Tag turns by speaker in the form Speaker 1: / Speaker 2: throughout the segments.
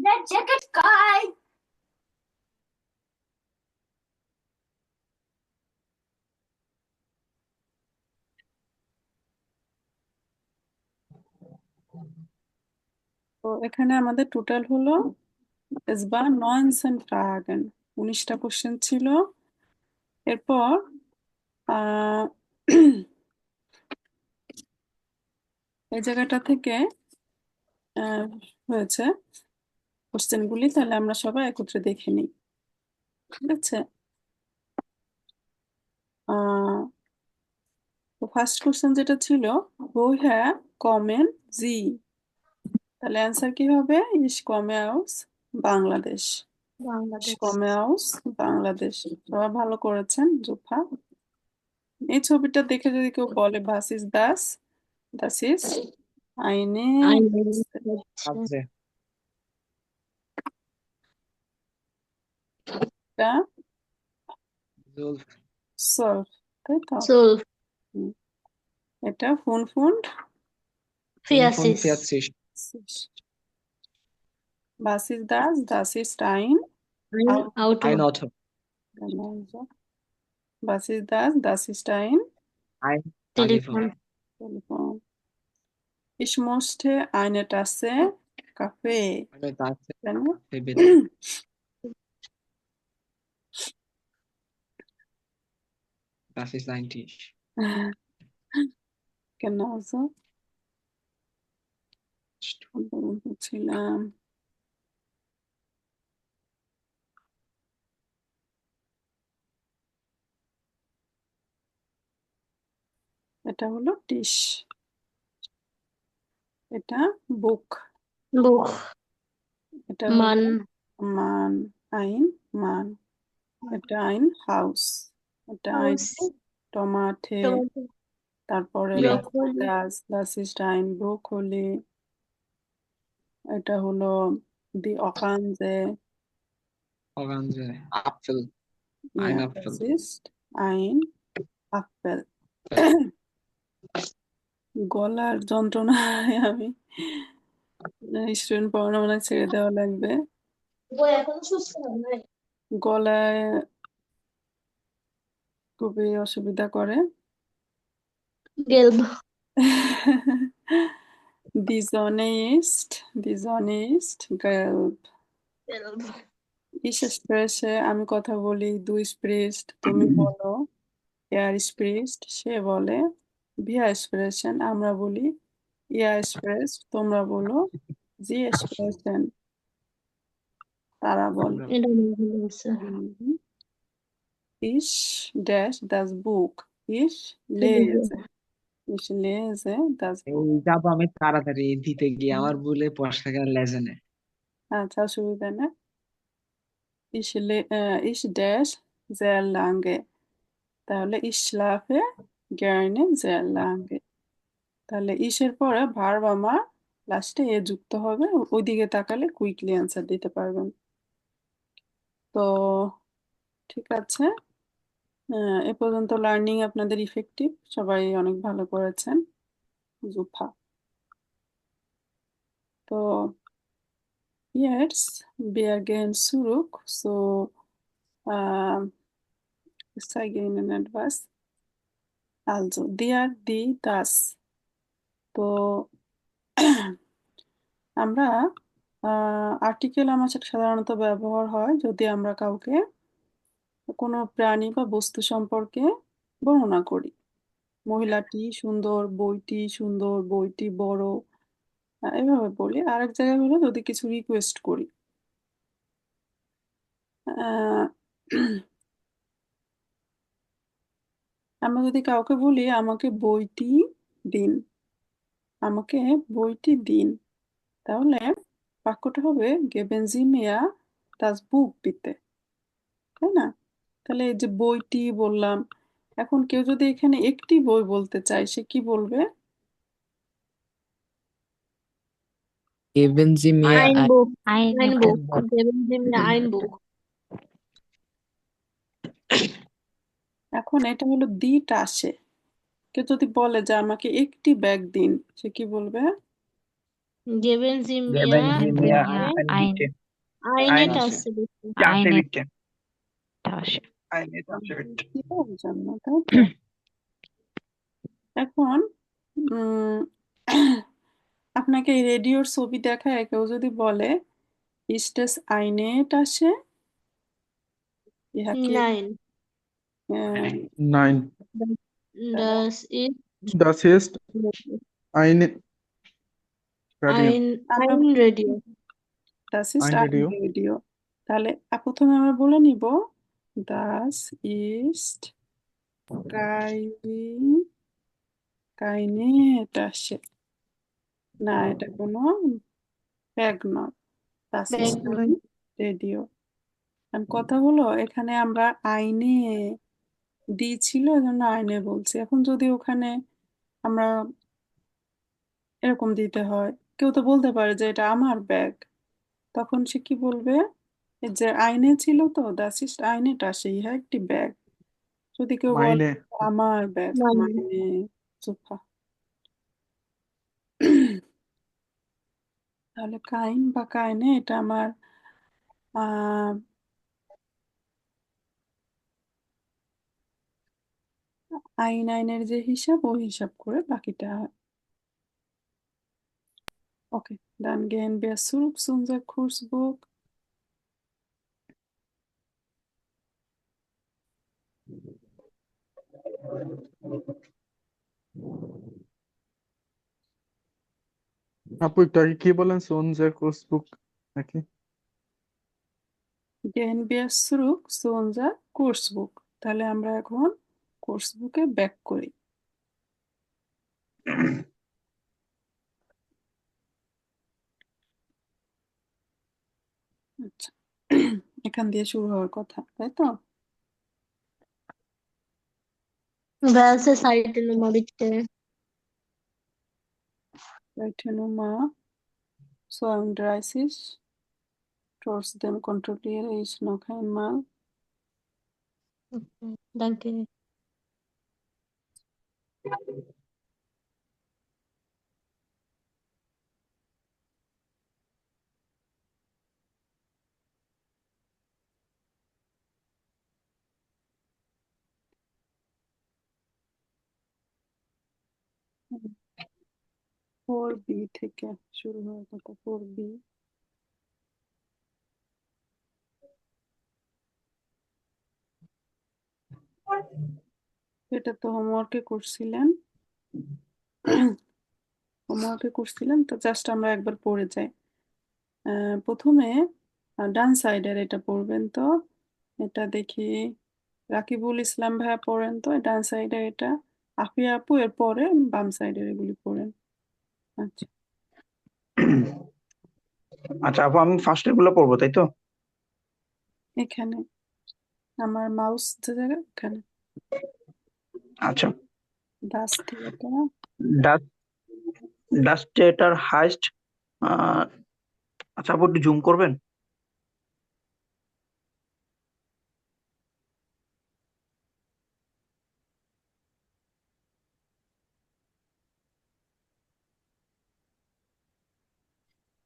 Speaker 1: That jacket guy.
Speaker 2: তো এখানে আমাদের টোটাল হলো es war 19 Fragen 19টা কোশ্চেন ছিল। এরপর আহ এই জায়গাটা থেকে আহ, হয়েছে কোশ্চেনগুলি, তাহলে আমরা সবাই একত্রে দেখে নিই। ঠিক আছে। তো ফার্স্ট কোশ্চেন যেটা ছিল woher kommen Sie, তাহলে অ্যান্সার কি হবে? ich komme aus Bangladesh. ich
Speaker 1: Bangladesh.
Speaker 2: komme aus Bangladesh. সবাই ভালো করেছেন জোফা। এই ছবিটা দেখে যদি কেউ বলে was ist das, das ist eine
Speaker 3: আছে
Speaker 2: এটা
Speaker 3: জুলফ
Speaker 2: solve, তাই তো?
Speaker 1: Sulf.
Speaker 2: হুম। এটা ফুন ফুন
Speaker 1: Fiasis.
Speaker 3: ফিয়াটসিস
Speaker 2: was ist das, das ist ein
Speaker 1: Ein Auto.
Speaker 3: ein Auto
Speaker 2: genau so. Was ist das, das ist ein
Speaker 3: ein
Speaker 1: Telefon.
Speaker 2: Telefon. Ich musste eine Tasse Kaffee,
Speaker 3: eine Tasse
Speaker 2: তাই না?
Speaker 3: Kaffee bitte das ist ein Tisch
Speaker 2: genau so ছিলাম। এটা হলো dish, এটা বুক,
Speaker 1: Buch.
Speaker 2: এটা হলো
Speaker 1: Mann.
Speaker 2: মান, আইন মান, এটা আইন হাউস, এটা আইন
Speaker 1: Haus.
Speaker 2: টমাটে,
Speaker 1: Tomato.
Speaker 2: তারপরে
Speaker 1: Brokkoli.
Speaker 2: das ist ein broccoli, এটা হলো দি অকানজে,
Speaker 3: Orange Apfel ein Apfel
Speaker 2: das ist ein apple. গলার যন্ত্রণায় আমি স্টুডেন্ট পড়ানো মানে ছেড়ে দেওয়া লাগবে।
Speaker 1: বই এখনো সুস্থ হয় নাই।
Speaker 2: গলায় খুবই অসুবিধা করে।
Speaker 1: Gelb.
Speaker 2: dishonest gelb,
Speaker 1: Gelb.
Speaker 2: ich spreche আমি কথা বলি, du sprichst তুমি বলো, er spricht সে বলে, wir sprechen আমরা বলি, ihr sprecht তোমরা বলো, sie sprechen তারা বলে।
Speaker 1: এটা মনে হচ্ছে।
Speaker 2: Mhm. Ich dash das Buch, ich lese, ich lese das Buch।
Speaker 3: এই যাবো আমি তাড়াতাড়ি দিতে গিয়ে আমার ভুলে পোশাকের লেজেনে
Speaker 2: আচ্ছা অসুবিধা নেই। ich dash sehr lange, তাহলে ich schlafe gerne sehr lange, তাহলে ইসের পরে ভার্ব আমার লাস্টে এ যুক্ত হবে, ওইদিকে তাকালে কুইকলি অ্যান্সার দিতে পারবেন। তো ঠিক আছে, এ পর্যন্ত লার্নিং আপনাদের ইফেক্টিভ, সবাই অনেক ভালো করেছেন জুফা। তো jetzt wir gehen zurück so ich zeige Ihnen etwas, also der die das। তো আমরা আর্টিকেল আমার সাথে সাধারণত ব্যবহার হয় যদি আমরা কাউকে কোনো প্রাণী বা বস্তু সম্পর্কে বর্ণনা করি। মহিলাটি সুন্দর, বইটি সুন্দর, বইটি বড়, এভাবে বলি। আরেক জায়গায় হলো যদি কিছু রিকোয়েস্ট করি, আহ, আমরা যদি কাউকে বলি আমাকে বইটি দিন, আমাকে বইটি দিন, তাহলে বাক্যটা হবে গেবেন জি মিয়া das Buch bitte, তাই না? তাহলে এই যে বইটি বললাম, এখন কেউ যদি এখানে একটি বই বলতে চায় সে কি বলবে?
Speaker 3: geben Sie mir
Speaker 1: Ein
Speaker 3: ein
Speaker 1: Buch. Ein
Speaker 3: Buch
Speaker 1: Buch. Geben Sie mir ein Buch.
Speaker 2: এখন এটা হলো দিটা আসে, কেউ যদি বলে যে আমাকে একটি ব্যাগ দিন, সে কি বলবে?
Speaker 1: Geben Sie
Speaker 4: Geben
Speaker 1: mir
Speaker 4: Sie
Speaker 5: Geben Sie
Speaker 4: mir
Speaker 5: mir
Speaker 1: eine,
Speaker 4: bitte
Speaker 1: eine
Speaker 4: eine
Speaker 1: Tasse bitte.
Speaker 4: Tasse
Speaker 5: eine
Speaker 4: bitte.
Speaker 5: Tasche।
Speaker 4: Eine Tasse bitte।
Speaker 2: কিভাবে জানবো তাই তো এখন উম আপনাকে এই রেডিওর ছবি দেখায় কেউ যদি বলে ist es eine Tasche ইহা কি
Speaker 1: Nein,
Speaker 6: Nein,
Speaker 1: das ist
Speaker 6: das ist ein Radio.
Speaker 2: আমরা
Speaker 1: ein Radio.
Speaker 2: das ist
Speaker 6: Ein
Speaker 2: ein
Speaker 6: Radio.
Speaker 2: Radio তাহলে প্রথমে আমরা বলে নিব das ist keine Tasche না এটা কোনো ব্যাগ নয় das ist
Speaker 1: Bag
Speaker 2: ein Radio আর কথা হলো এখানে আমরা আইনে দিয়েছিল এজন্য আইনে বলছি এখন যদি ওখানে আমরা এরকম দিতে হয় কেউ তো বলতে পারে যে এটা আমার ব্যাগ তখন সে কি বলবে এই যে আইনে ছিল তো দাস ইস্ট আইনেটা সেই হ্যাঁ একটি ব্যাগ যদি কেউ বলে
Speaker 6: Meine.
Speaker 2: আমার ব্যাগ
Speaker 1: Meine.
Speaker 2: মানে সুফা তাহলে কাইন বা কাইনে এটা আমার আহ আইনের যে হিসাব ওই হিসাব করে বাকিটা হয় ওকে dann gehen wir zurück zu unser Kursbuch
Speaker 6: আপু একটু আগে কি বলেন সোনজার কোর্সবুক নাকি
Speaker 2: gehen wir zurück zu unser Kursbuch তাহলে আমরা এখন কোর্সবুকে ব্যাক করি আচ্ছা এখান দিয়ে শুরু হওয়ার কথা তাই তো
Speaker 1: Welche Seitennummer bitte?
Speaker 2: Seite Nummer 32 trotzdem kontrolliere ich noch einmal
Speaker 1: Okay, danke.
Speaker 2: Four B থেকে শুরু হওয়ার কথা ফোর বি এটা তো হোমওয়ার্কে করছিলেন তো জাস্ট আমরা একবার পড়ে যাই প্রথমে ডান সাইডের এটা পড়বেন তো এটা দেখি রাকিবুল ইসলাম ভাইয়া পড়েন তো ডান সাইডে এটা আফিয়া আপু এর পরে বাম সাইডের এগুলি পড়েন আচ্ছা
Speaker 4: আচ্ছা আপু আমি ফার্স্ট এগুলো পড়বো তাই তো
Speaker 2: এখানে আমার মাউস যে জায়গায় এখানে
Speaker 4: আচ্ছা
Speaker 2: ডাস থিয়েটার
Speaker 4: ডাস ডাস থিয়েটার হাইস্ট আচ্ছা আপু একটু জুম করবেন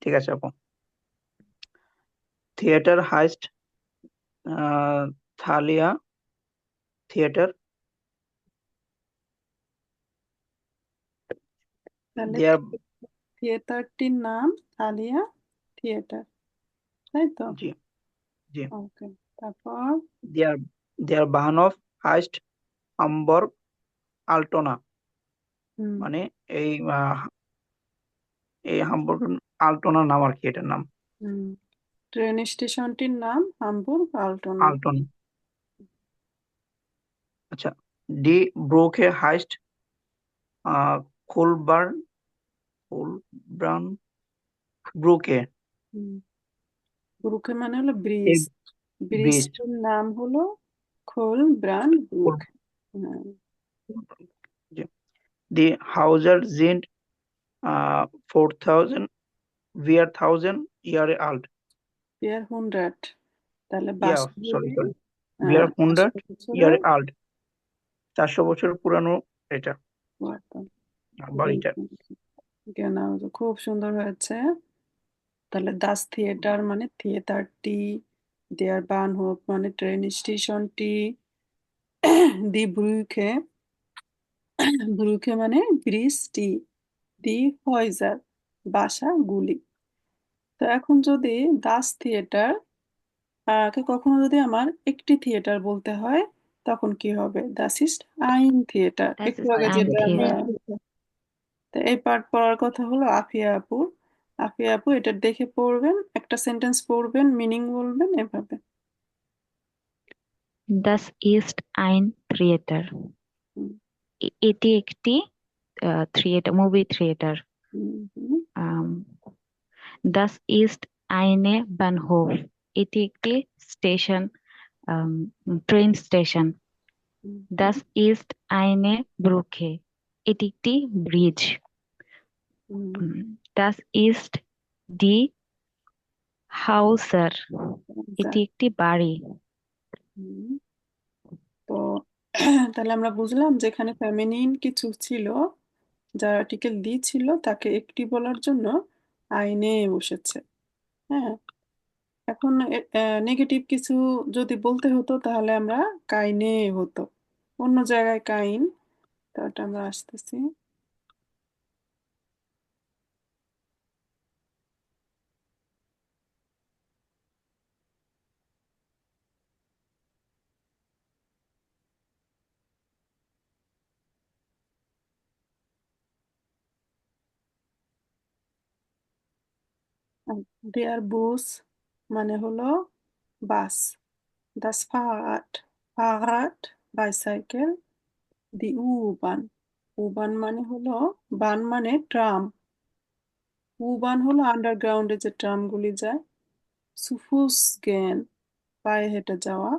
Speaker 4: ঠিক আছে আপু থিয়েটার হাইস্ট থালিয়া থিয়েটার
Speaker 2: তাহলে
Speaker 4: দেয়ার
Speaker 2: থিয়েটারটির নাম আলিয়া থিয়েটার তাই তো
Speaker 4: জি জি
Speaker 2: ওকে তারপর
Speaker 4: দেয়ার দেয়ার বাহানফ হাইস্ট হামবর্গ আল্টোনা
Speaker 2: হুম
Speaker 4: মানে এই এই হামবর্গ আল্টোনার নাম আর কি এটার নাম
Speaker 2: হুম ট্রেন স্টেশনটির নাম হামবুর্গ আল্টোনা
Speaker 4: আল্টন আচ্ছা ডি ব্রোকে হাইস্ট কোলবার্ন কোলব্রান ব্রোকে
Speaker 2: হুম ব্রুকে মানে হলো
Speaker 4: এই
Speaker 2: ব্রিজ
Speaker 4: ব্রিজ
Speaker 2: ব্রিজটির নাম হলো খোল ব্রান ব্রুক হ্যাঁ
Speaker 4: দি হাউজার জিন্ড 4000 wir 1000 Jahre alt
Speaker 2: পিয়ার হুন্ড্রেড তাহলে
Speaker 4: ইয়া
Speaker 2: বাসগুলি
Speaker 4: সরি wir 100
Speaker 2: বছরের
Speaker 4: Jahre alt 400 বছর পুরানো এটা বাড়িটা
Speaker 2: genau, খুব সুন্দর হয়েছে। তাহলে দাস থিয়েটার মানে থিয়েটারটি, দেয়ার বানহোফ মানে ট্রেন স্টেশনটি, দি ব্রুকে, ব্রুকে মানে ব্রিজটি, দি হয়জার বাসাগুলি। তো এখন যদি দাস থিয়েটার কে কখনো যদি আমার একটি থিয়েটার বলতে হয় তখন কি হবে? দাস ইস্ট আইন থিয়েটার।
Speaker 5: Das
Speaker 2: একটু
Speaker 5: ist
Speaker 2: আগে
Speaker 5: ein
Speaker 2: যেটা আমরা
Speaker 5: Theater.
Speaker 2: তো এই পার্ট পড়ার কথা হলো আফিয়া আপুর। আফিয়া আপু এটা দেখে পড়বেন, একটা সেন্টেন্স পড়বেন, মিনিং বলবেন এভাবে।
Speaker 5: Das ist ein Theater.
Speaker 2: হুম,
Speaker 5: এটি একটি থিয়েটার, মুভি থিয়েটার।
Speaker 2: হুম, হুম,
Speaker 5: Das ist eine Bahnhof. এটি একটি স্টেশন, ট্রেন স্টেশন।
Speaker 2: হুম,
Speaker 5: Das ist eine Brücke. এটি একটি ব্রিজ।
Speaker 2: হুম,
Speaker 5: Das ist die Hauser. এটি একটি বাড়ি।
Speaker 2: হুম। তো তাহলে আমরা বুঝলাম যে এখানে ফেমিনিন কিছু ছিল, যার আর্টিকেল দি ছিল তাকে একটি বলার জন্য আইনে বসেছে। হ্যাঁ, এখন নেগেটিভ কিছু যদি বলতে হতো তাহলে আমরা কাইনে হতো, অন্য জায়গায় কাইন। তো এটা আমরা আসতেছি। দেয়ার বুস মানে হলো বাস, দাস ফাহাদ, ফাহাদ বাইসাইকেল, দি উবান, উবান মানে হলো, বান মানে ট্রাম, উবান হলো আন্ডারগ্রাউন্ডে যে ট্রামগুলি যায়, সুফুস জ্ঞান পায়ে হেঁটে যাওয়া।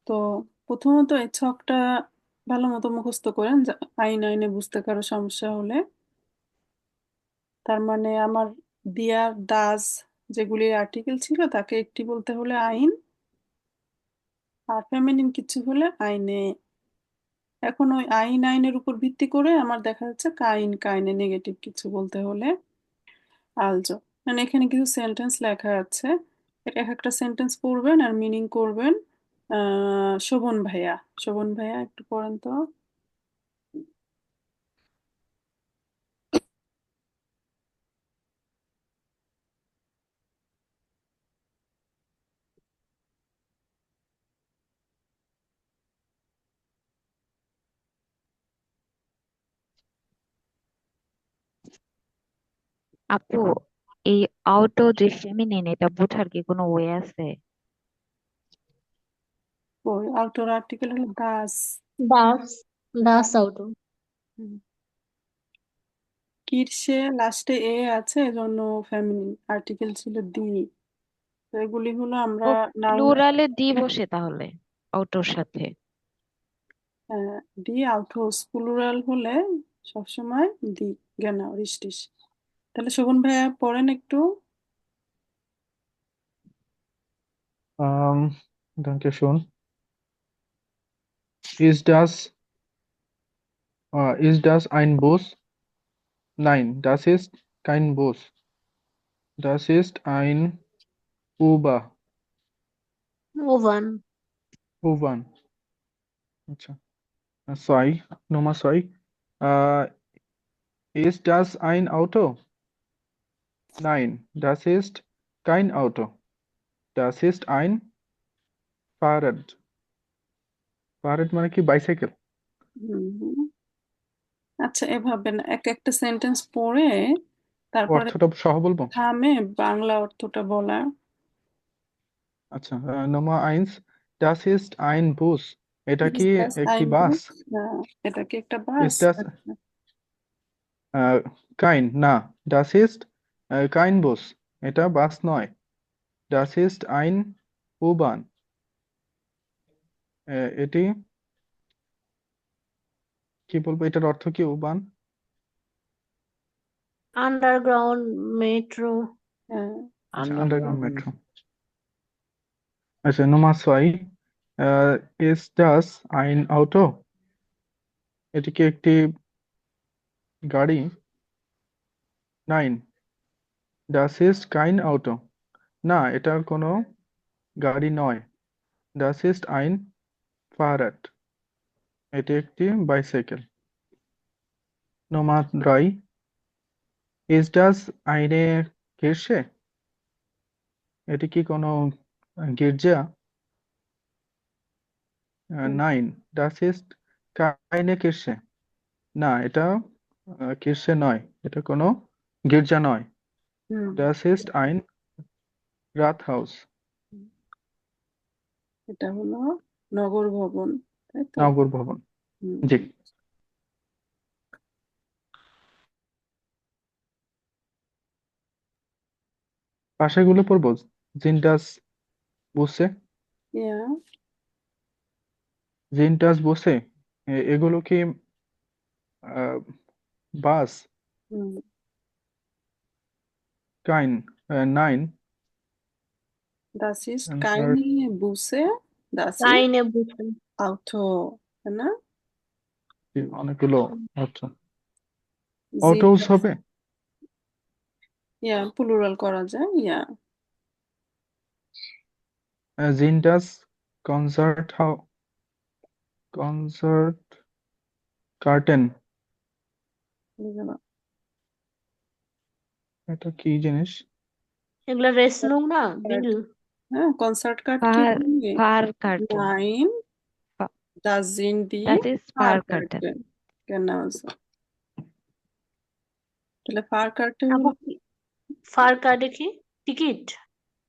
Speaker 2: তো প্রথমত এই ছকটা ভালো মতো মুখস্থ করেন, আইন আইনে বুঝতে কারো সমস্যা হলে। তার মানে আমার দিয়ার দাস যেগুলি আর্টিকেল ছিল তাকে একটি বলতে হলে আইন, আর ফেমিনিন কিছু হলে আইনে। এখন ওই আইন আইনের উপর ভিত্তি করে আমার দেখা যাচ্ছে কাইন কাইনে নেগেটিভ কিছু বলতে হলে আলজো। মানে এখানে কিছু সেন্টেন্স লেখা আছে, এটা এক একটা সেন্টেন্স পড়বেন আর মিনিং করবেন। শোভন ভাইয়া, শোভন ভাইয়া একটু পড়েন তো।
Speaker 5: আপু, এই আউটো যে ফেমিনিন, এটা বোঝার কি কোনো ওয়ে আছে?
Speaker 2: ওই আউটডোর আর্টিকেল হলো দাস।
Speaker 1: Das, das Auto.
Speaker 2: কিরসে লাস্টে এ আছে, এজন্য ফেমিনিন, আর্টিকেল ছিল দি। তো এগুলি হলো আমরা
Speaker 5: ও,
Speaker 2: নাউন।
Speaker 5: প্লুরালে দি বসে তাহলে অটোর সাথে।
Speaker 2: দি আউটহাউস প্লুরাল হলে সবসময় দি, genau richtig। তাহলে শোভন ভাইয়া পড়েন একটু।
Speaker 6: Danke schön. Ist das ein Bus? Nein, das ist kein Bus. Das ist ein Uber.
Speaker 1: Oven.
Speaker 6: U-Bahn. আচ্ছা, 6 Nummer 6. Äh, ist das ein Auto? Nein, das ist kein Auto. Das ist ein Fahrrad. Fahrrad মানে কি? Bicycle.
Speaker 2: হুম, আচ্ছা এভাবে না, এক একটা sentence পড়ে তারপরে
Speaker 6: অর্থটা সহ বলবো?
Speaker 2: থামে বাংলা অর্থটা বলা।
Speaker 6: আচ্ছা, Nummer 1. Das ist ein Bus. এটা কি
Speaker 2: Ist das
Speaker 6: একটি
Speaker 2: ein
Speaker 6: বাস?
Speaker 2: Bus? না, এটা কি একটা বাস?
Speaker 6: Ist das না, das ist kein Bus. এটা বাস নয়। Das ist ein U-Bahn. এটি কি বলবো, এটার অর্থ কি? U-Bahn
Speaker 1: Underground metro.
Speaker 2: হ্যাঁ,
Speaker 6: আচ্ছা, আন্ডারগ্রাউন্ড মেট্রো। আচ্ছা, Nummer 2. ইজ ডাস আইন অটো? এটি কি একটি গাড়ি? 9. ডাস ইজ কাইন অটো? না, এটা কোনো গাড়ি নয়। ডাস ইজ আইন ফারহাদ? এটি একটি বাইসাইকেল। নোমা 3. ইজ ডাস আইনে কিরশে? এটি কি কোনো গির্জা?
Speaker 2: হুম
Speaker 6: 9. ডাস ইজ কাইনে কিরশে? না, এটা কিরশে নয়, এটা কোনো গির্জা নয়।
Speaker 2: হুম
Speaker 6: ডাস ইজ আইন রাতহাউস?
Speaker 2: এটা হলো নগর ভবন, তাই তো?
Speaker 6: নগর ভবন।
Speaker 2: হুম
Speaker 6: জি। পাশেগুলো পড়বো। জিনটাস বুসে,
Speaker 2: ইয়া
Speaker 6: জিনটাস বুসে, এগুলো কি বাস?
Speaker 2: হুম
Speaker 6: কাইন 9.
Speaker 2: Das ist
Speaker 6: answer
Speaker 2: keine Busse, das ist
Speaker 1: Keine Busse.
Speaker 2: Auto, তাই না?
Speaker 6: অনেকগুলো। আচ্ছা,
Speaker 2: Sind
Speaker 6: অটোস
Speaker 2: das,
Speaker 6: হবে।
Speaker 2: ইয়া প্লুরাল করা যায়, ইয়া
Speaker 6: জিনটাস কনসার্ট কনসার্ট কার্টেন, এটা কি জিনিস?
Speaker 1: এগুলা রেসলুম না বিল।
Speaker 2: হ্যাঁ কনসার্ট কার্ড কি
Speaker 5: ফার
Speaker 2: বললি?
Speaker 5: Fahrkarte.
Speaker 2: Nein, das sind die
Speaker 5: Das ist Fahrkarte.
Speaker 2: Fahrkarte. Genau so. তাহলে ফারকার্টে
Speaker 1: আপু
Speaker 2: হলো
Speaker 1: কি ফার কার্ডে কি টিকিট?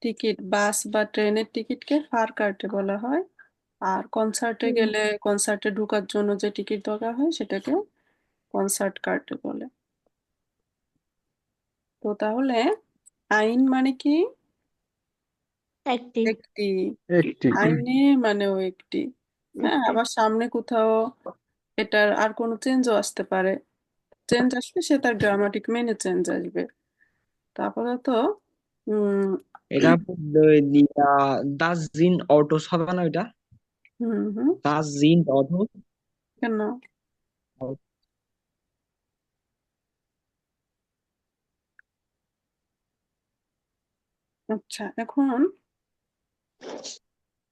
Speaker 2: টিকিট, বাস বা ট্রেনের টিকিটকে ফারকার্টে বলা হয়। আর কনসার্টে গেলে কনসার্টে ঢোকার জন্য যে টিকিট দরকার হয় সেটাকে কনসার্ট কার্টে বলে। তো তাহলে আইন মানে কি?
Speaker 1: একটি
Speaker 2: একটি।
Speaker 6: একটি।
Speaker 2: আইনে মানেও একটি। হ্যাঁ
Speaker 1: একটি।
Speaker 2: আবার সামনে কোথাও এটার আর কোনো চেঞ্জও আসতে পারে। চেঞ্জ আসলে সে তার গ্রামাটিক মেনে চেঞ্জ আসবে। তো আপাতত উম
Speaker 3: এটা দাস জিন অটোস হবে না ওইটা?
Speaker 2: হুম হুম
Speaker 3: দাস জিন অটো।
Speaker 2: কেন? আচ্ছা এখন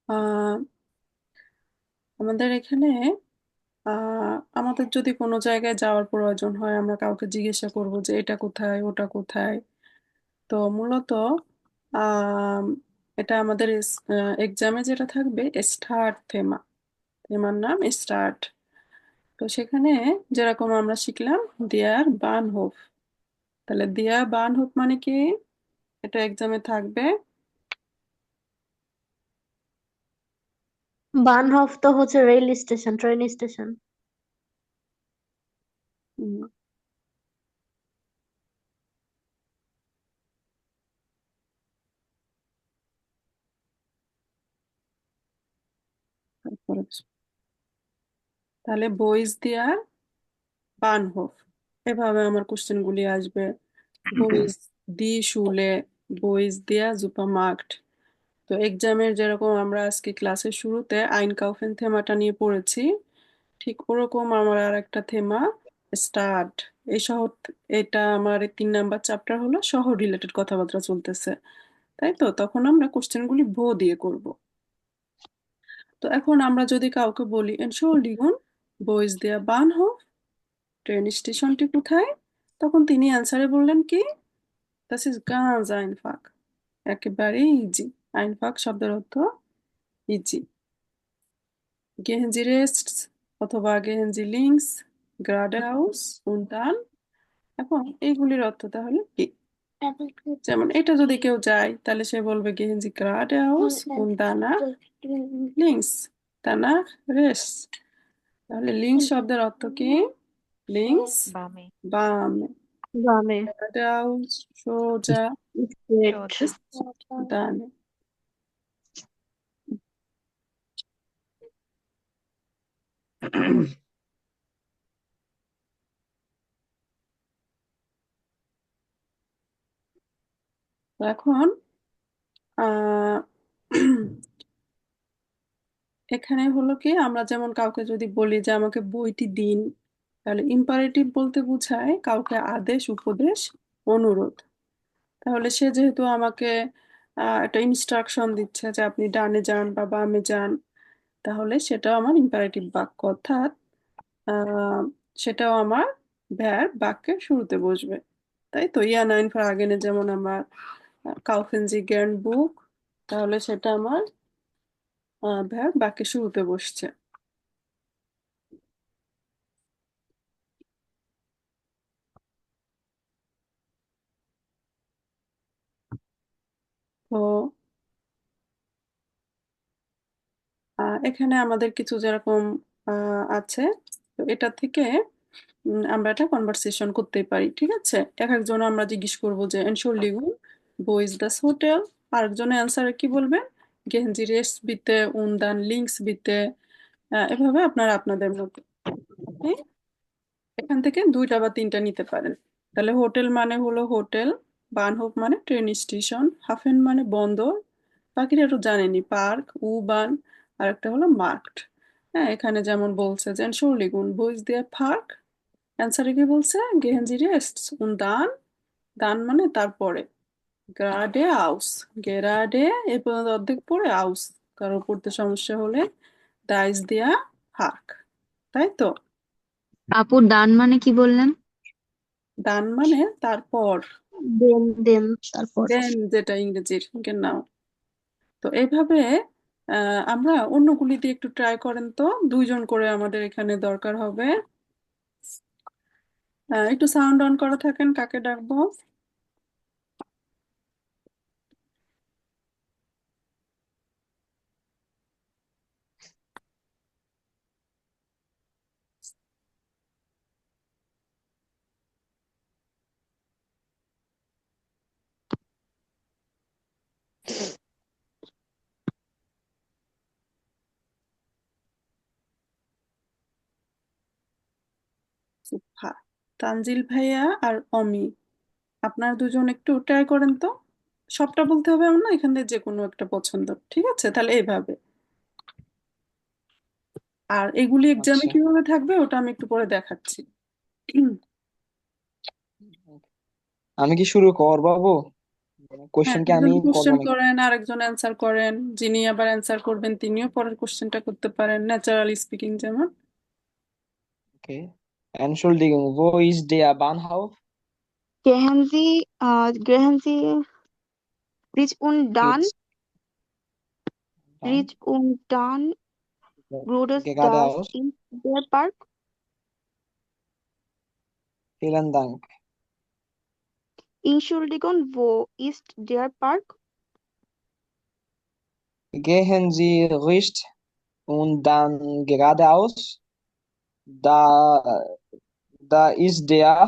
Speaker 2: আহ আমাদের এখানে আমাদের যদি কোনো জায়গায় যাওয়ার প্রয়োজন হয় আমরা কাউকে জিজ্ঞাসা করব যে এটা কোথায় ওটা কোথায়। তো মূলত আম, এটা আমাদের এক্সামে যেটা থাকবে স্টার্ট থেমা, থেমার নাম স্টার্ট। তো সেখানে যেরকম আমরা শিখলাম দেয়ার বানহোফ, তাহলে দেয়ার বানহোফ মানে কি? এটা এক্সামে থাকবে।
Speaker 1: বানহফ তো হচ্ছে রেল স্টেশন, ট্রেন স্টেশন।
Speaker 2: উম, তারপরে তাহলে বইজ দেয়ার বানহোফ, এভাবে আমার কোশ্চেনগুলি আসবে। বইজ দি শুলে, বইজ দেয়া সুপারমার্কট। তো এক্সামের যেরকম আমরা আজকে ক্লাসের শুরুতে আইনকাউফেন থেমাটা নিয়ে পড়েছি, ঠিক ওরকম আমার আর একটা থেমা স্টার্ট। এই শহর, এটা আমার 3 নাম্বার চ্যাপ্টার হলো শহর রিলেটেড কথাবার্তা চলতেছে, তাই তো? তখন আমরা কোশ্চেনগুলি বো দিয়ে করব। তো এখন আমরা যদি কাউকে বলি এনশোল্ডিগুন বইজ দেয়া বানহোফ, ট্রেন স্টেশনটি কোথায়, তখন তিনি অ্যান্সারে বললেন কি? Das ist ganz einfach, একেবারে ইজি। আইনফাক শব্দের অর্থ ইজি। Gehen Sie rechts অথবা gehen Sie links, geradeaus und dann। এখন এইগুলির অর্থ তাহলে কি? যেমন এটা যদি কেউ যায় তাহলে সে বলবে gehen Sie geradeaus und danach links, danach rechts। তাহলে লিঙ্কস শব্দের অর্থ কি? লিঙ্কস
Speaker 5: বামে।
Speaker 2: বামে,
Speaker 1: বামে।
Speaker 2: geradeaus সোজা,
Speaker 1: স্ট্রেট।
Speaker 5: সোজা।
Speaker 2: ডানে। তো এখন আহ এখানে হলো কি আমরা যেমন কাউকে যদি বলি যে আমাকে বইটি দিন, তাহলে ইম্পারেটিভ বলতে বোঝায় কাউকে আদেশ, উপদেশ, অনুরোধ। তাহলে সে যেহেতু আমাকে একটা ইনস্ট্রাকশন দিচ্ছে যে আপনি ডানে যান বা বামে যান, তাহলে সেটাও আমার ইম্পারেটিভ বাক্য, অর্থাৎ আহ, সেটাও আমার ভ্যার বাক্যের শুরুতে বসবে। তাই তো ইয়া নাইন ফর আগেনে যেমন আমার কাউফেন জি গের্ন বুক, তাহলে সেটা আমার ভ্যার বাক্যের শুরুতে বসছে। তো এখানে আমাদের কিছু যেরকম আছে, তো এটা থেকে আমরা একটা কনভারসেশন করতেই পারি, ঠিক আছে? এক একজন আমরা জিজ্ঞেস করবো যে এনশোল্ডিগুন বো ইজ দাস হোটেল, আরেকজনের অ্যান্সারে কি বলবেন, গেঞ্জি রেস বিতে উনদান লিঙ্কস বিতে, এভাবে আপনারা আপনাদের মতো হ্যাঁ, এখান থেকে দুইটা বা তিনটা নিতে পারেন। তাহলে হোটেল মানে হলো হোটেল, বানহোফ মানে ট্রেন স্টেশন, হাফেন মানে বন্দর, বাকিটা একটু জানেনি, পার্ক, উ বান, আর একটা হলো মার্কট। হ্যাঁ, এখানে যেমন বলছে যে এনশোল্ডিগুন বো ইজ দেয়ার পার্ক, অ্যান্সারে কি বলছে, গেহেঞ্জি রেস্ট উন দান, দান মানে তারপরে, গ্রাডে আউস, গেরাডে এ পর্যন্ত অর্ধেক পড়ে আউস, কারো পড়তে সমস্যা হলে দাইস দেয়া হার্ক। তাই তো,
Speaker 5: আপু ডান মানে কি বললেন?
Speaker 2: দান মানে তারপর,
Speaker 1: দেন তারপর
Speaker 2: দেন যেটা ইংরেজির নাও। তো এইভাবে আমরা অন্যগুলি দিয়ে একটু ট্রাই করেন তো, দুইজন করে আমাদের এখানে দরকার হবে। একটু সাউন্ড অন করা থাকেন, কাকে ডাকবো? সুফা, তানজিল ভাইয়া আর অমি, আপনারা দুজন একটু ট্রাই করেন তো। সবটা বলতে হবে এমন না, এখান থেকে যে কোনো একটা পছন্দ, ঠিক আছে? তাহলে এইভাবে, আর এগুলি এক্সামে
Speaker 3: আচ্ছা,
Speaker 2: কিভাবে থাকবে ওটা আমি একটু পরে দেখাচ্ছি।
Speaker 3: আমি কি শুরু করবো?
Speaker 2: হ্যাঁ,
Speaker 3: কোশ্চেন কি আমি
Speaker 2: একজন
Speaker 3: করবো
Speaker 2: কোশ্চেন
Speaker 3: নাকি?
Speaker 2: করেন আর একজন অ্যান্সার করেন, যিনি আবার অ্যান্সার করবেন তিনিও পরের কোশ্চেনটা করতে পারেন, ন্যাচারালি স্পিকিং যেমন।
Speaker 3: ওকে, Entschuldigung, wo ist der Bahnhof?
Speaker 7: Gehen Sie Rich und Dan,
Speaker 3: Jetzt dann
Speaker 7: Rich und Dan, Brothers das
Speaker 3: geradeaus.
Speaker 7: in der Park.
Speaker 3: Vielen Dank.
Speaker 7: Entschuldigung, wo ist der Park?
Speaker 3: Gehen Sie rechts und dann geradeaus. Da, da ist der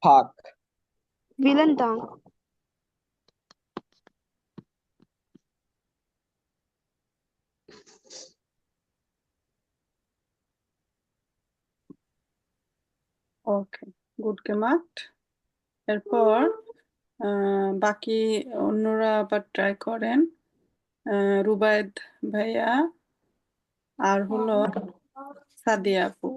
Speaker 3: Park.
Speaker 7: Vielen Dank.
Speaker 2: Okay, good gemacht। এরপর বাকি অন্যরা আবার try করেন, রুবায়েদ ভাইয়া আর হলো সাদিয়া আপু।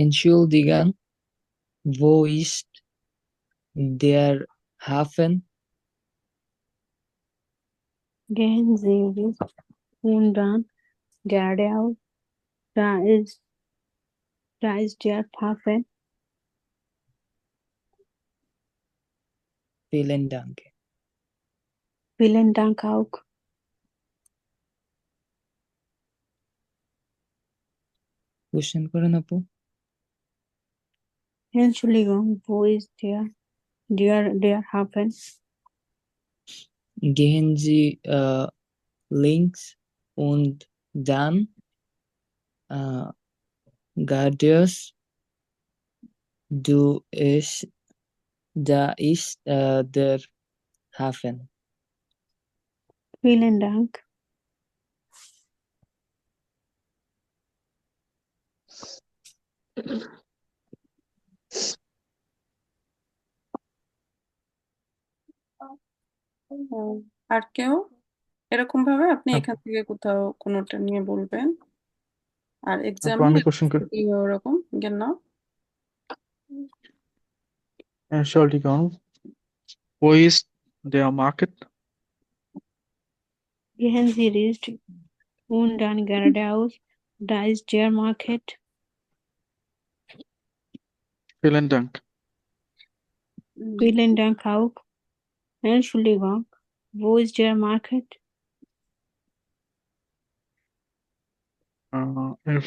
Speaker 8: Entschuldigen, wo ist der Hafen?
Speaker 1: gehen Sie rechts und dann geradeaus. Da ist, da ist der Hafen.
Speaker 8: Vielen Dank.
Speaker 1: Vielen Dank auch.
Speaker 8: Question করেন আপু।
Speaker 1: Entschuldigung, wo ist der Hafen?
Speaker 8: Gehen Sie links und dann geradeaus. Da ist der Hafen.
Speaker 1: Vielen Dank.
Speaker 2: আর কেউ? এরকম ভাবে আপনি
Speaker 6: up-
Speaker 2: এখান থেকে কোথাও কোনোটা নিয়ে বলবেন, আর
Speaker 6: আপু
Speaker 2: এক্সামে
Speaker 6: আমি কোশ্চেন করি
Speaker 2: ওরকম জ্ঞান।
Speaker 6: Entschuldigung, wo ist der Market?
Speaker 1: Gehen Sie richtig und dann geradeaus. Da ist der Market.
Speaker 6: Vielen Dank.
Speaker 1: Vielen Dank auch. Entschuldigung, wo ist der Market?
Speaker 6: If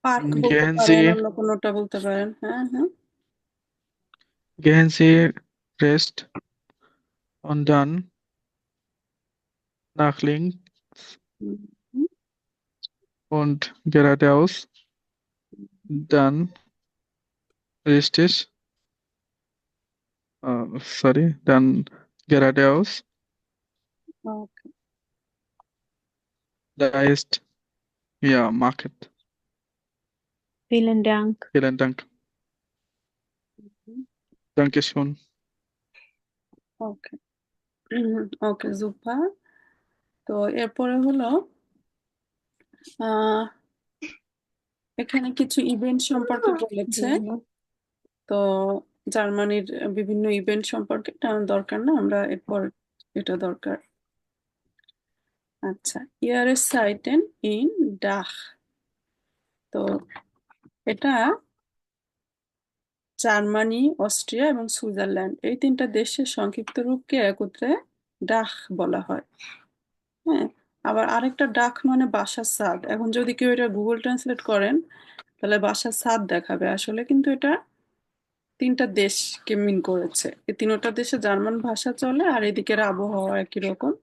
Speaker 2: park বলতে
Speaker 6: gehen
Speaker 2: পারেন,
Speaker 6: Sie,
Speaker 2: অন্য কোনোটা বলতে পারেন। হ্যাঁ হ্যাঁ।
Speaker 6: gehen Sie rechts und dann nach links
Speaker 2: হুম,
Speaker 6: und geradeaus, dann richtig, dann geradeaus,
Speaker 2: ওকে।
Speaker 6: da ist, ja, Market.
Speaker 1: Vielen Dank.
Speaker 6: Vielen Dank. Dankeschön.
Speaker 2: ওকে ওকে জুপা। তো এরপরে হলো আহ এখানে কিছু ইভেন্ট সম্পর্কে বলেছে। তো জার্মানির বিভিন্ন ইভেন্ট সম্পর্কে এটা আমার দরকার না, আমরা এরপর এটা দরকার। আচ্ছা, ইয়ারের সাইটেন ইন ডাখ। তো এটা জার্মানি, অস্ট্রিয়া এবং সুইজারল্যান্ড এই তিনটা দেশের সংক্ষিপ্ত রূপকে একত্রে ডাখ বলা হয়। হ্যাঁ, আবার আরেকটা ডাক মানে বাসার ছাদ। এখন যদি কেউ এটা গুগল ট্রান্সলেট করেন তাহলে বাসার ছাদ দেখাবে, আসলে কিন্তু এটা তিনটা দেশকে মিন করেছে। এই তিনটা দেশে জার্মান ভাষা চলে আর এদিকের আবহাওয়া একই রকম।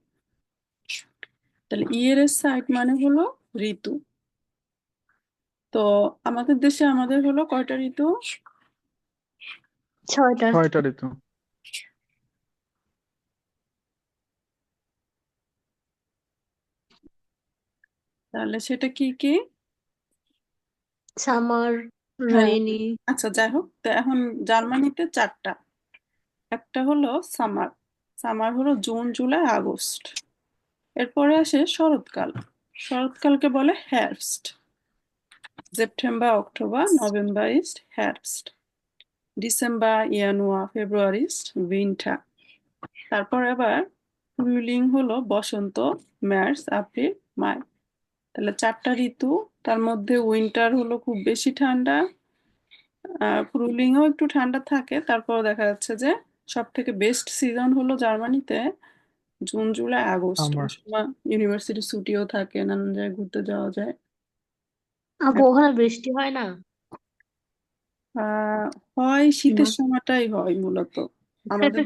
Speaker 2: তাহলে ইয়ের সাইড মানে হলো ঋতু। তো আমাদের দেশে আমাদের হলো কয়টা ঋতু?
Speaker 7: 6টা।
Speaker 6: 6টা ঋতু।
Speaker 2: তাহলে সেটা কি কি?
Speaker 7: সামার,
Speaker 2: হ্যাঁ,
Speaker 7: রেইনি।
Speaker 2: আচ্ছা যাই হোক, তো এখন জার্মানিতে 4টা। একটা হলো সামার। সামার হলো জুন, জুলাই, আগস্ট। এরপরে আসে শরৎকাল। শরৎকালকে বলে হেrbst। সেপ্টেম্বর, অক্টোবর, নভেম্বর ইস্ট হেrbst। ডিসেম্বর, জানুয়ারি, ফেব্রুয়ারি ইস্ট উইন্টার। তারপর আবার ফ্রুইলিং হলো বসন্ত, মার্চ, এপ্রিল, মে। তাহলে 4টা ঋতু, তার মধ্যে উইন্টার হলো খুব বেশি ঠান্ডা, ফ্রুইলিংও একটু ঠান্ডা থাকে। তারপর দেখা যাচ্ছে যে সব থেকে বেস্ট সিজন হলো জার্মানিতে জুন, জুলাই, আগস্ট।
Speaker 6: আমার
Speaker 2: ওই সময় ইউনিভার্সিটি ছুটিও থাকে, নানান জায়গায় ঘুরতে যাওয়া যায়।
Speaker 7: আপু ওখানে বৃষ্টি হয় না?
Speaker 2: আহ হয়, শীতের সময়টাই হয় মূলত। আমাদের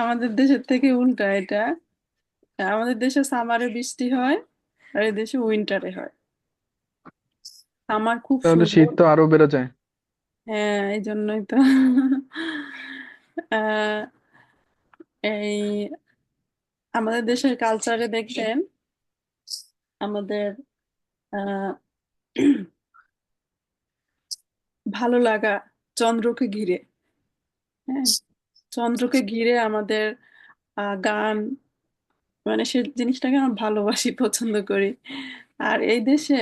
Speaker 2: আমাদের দেশের থেকে উল্টা এটা। আমাদের দেশে সামারে বৃষ্টি হয় আর এই দেশে উইন্টারে হয়। সামার খুব
Speaker 6: তাহলে
Speaker 2: সুন্দর।
Speaker 6: শীত তো আরো বেড়ে যায়।
Speaker 2: হ্যাঁ, এই জন্যই তো আহ, এই আমাদের দেশের কালচারে দেখবেন আমাদের আহ ভালো লাগা চন্দ্রকে ঘিরে। হ্যাঁ, চন্দ্রকে ঘিরে আমাদের গান, মানে সে জিনিসটাকে আমরা ভালোবাসি, পছন্দ করি। আর এই দেশে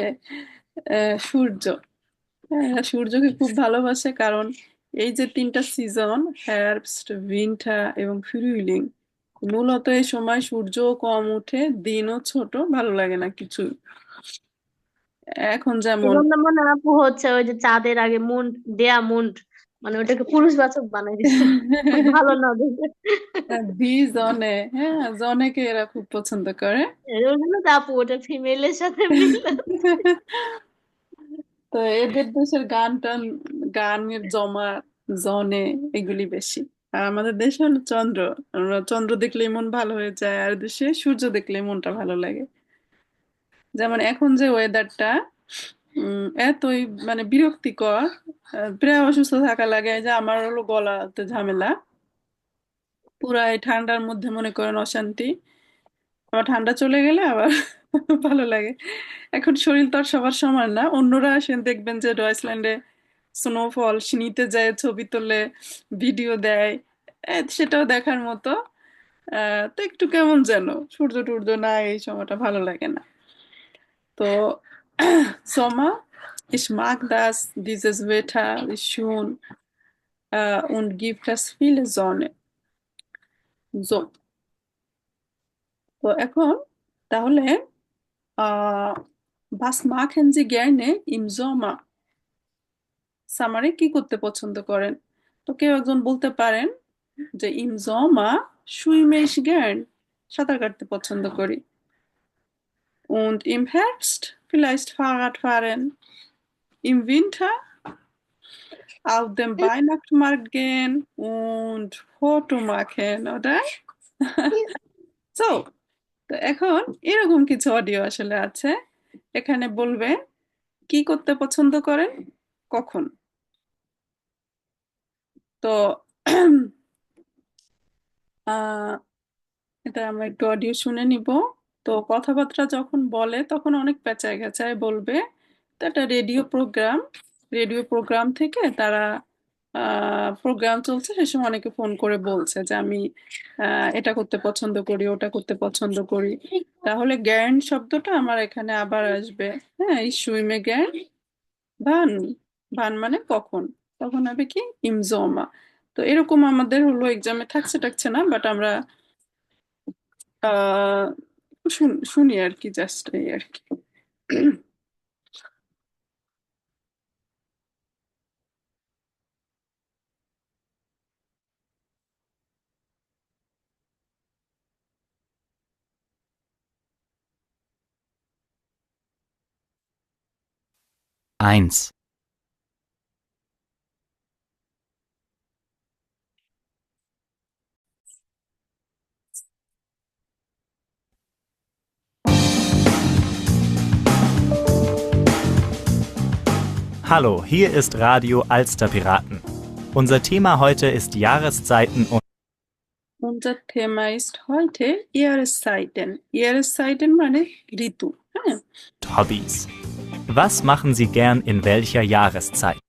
Speaker 2: সূর্য, হ্যাঁ এরা সূর্যকে খুব ভালোবাসে, কারণ এই যে 3টা সিজন হেrbst, উইন্টার এবং ফ্রুইলিং, মূলত এই সময় সূর্য কম ওঠে, দিনও ছোট, ভালো লাগে না কিছু। এখন যেমন
Speaker 7: এজন্য মনে হয় আপু হচ্ছে ওই যে চাঁদের আগে মুন দেয়া মুন্ড, মানে ওটাকে পুরুষবাচক বানাই দিছে। ভালো না দেখে।
Speaker 2: ভি জনে, হ্যাঁ জনেকে এরা খুব পছন্দ করে।
Speaker 7: এর জন্য তো আপু ওটা ফিমেলের সাথে মিলে।
Speaker 2: তো এদের দেশের গান টান, গানের জমা, জনে, এগুলি বেশি। আর আমাদের দেশে হলো চন্দ্র। আমরা চন্দ্র দেখলেই মন ভালো হয়ে যায়, আর দেশে সূর্য দেখলেই মনটা ভালো লাগে। যেমন এখন যে ওয়েদারটা এতই মানে বিরক্তিকর, প্রায় অসুস্থ থাকা লাগে। এই যে আমার হলো গলাতে ঝামেলা, পুরা এই ঠান্ডার মধ্যে মনে করেন অশান্তি। আবার ঠান্ডা চলে গেলে আবার ভালো লাগে। এখন শরীর তো আর সবার সমান না। অন্যরা আসেন দেখবেন যে ডয়েসল্যান্ডে স্নোফল, নিতে যায়, ছবি তোলে, ভিডিও দেয়, সেটাও দেখার মতো। তো একটু কেমন যেন সূর্য টূর্য নাই, এই সময়টা ভালো লাগে না। তো Sommer, ich mag das, dieses Wetter ist schön und gibt es viele Sonne. So, তো এখন তাহলে আহ was machen Sie gerne im Sommer? সামারে কি করতে পছন্দ করেন? তো কেউ একজন বলতে পারেন যে im Sommer schwimme ich gern, সাঁতার কাটতে পছন্দ করি। Und im Herbst vielleicht Fahrrad fahren. Im Winter auf dem Weihnachtsmarkt gehen und Foto machen, oder? So, তো এখন এরকম কিছু অডিও আসলে আছে। এখানে বলবে কি করতে পছন্দ করেন, কখন। তো এটা আমরা একটু অডিও শুনে নিব। তো কথাবার্তা যখন বলে তখন অনেক পেঁচায় গেচায় বলবে। তো একটা রেডিও প্রোগ্রাম থেকে তারা প্রোগ্রাম চলছে, সে সময় অনেকে ফোন করে বলছে যে আমি এটা করতে পছন্দ করি, ওটা করতে পছন্দ করি। তাহলে জ্ঞান শব্দটা আমার এখানে আবার আসবে। হ্যাঁ, এই সুইমে জ্ঞান ভান, ভান মানে কখন, তখন হবে কি ইমজমা। তো এরকম আমাদের হলো এক্সামে থাকছে না, বাট আমরা আহ শুনি আর কি, জাস্ট এই আর কি।
Speaker 9: Eins. Hallo, hier ist Radio Alster Piraten. Unser Thema heute ist Jahreszeiten und
Speaker 2: Unser Thema ist heute Jahreszeiten. Jahreszeiten মানে ঋতু। হ্যাঁ,
Speaker 9: Hobbys. Was machen Sie gern in welcher Jahreszeit?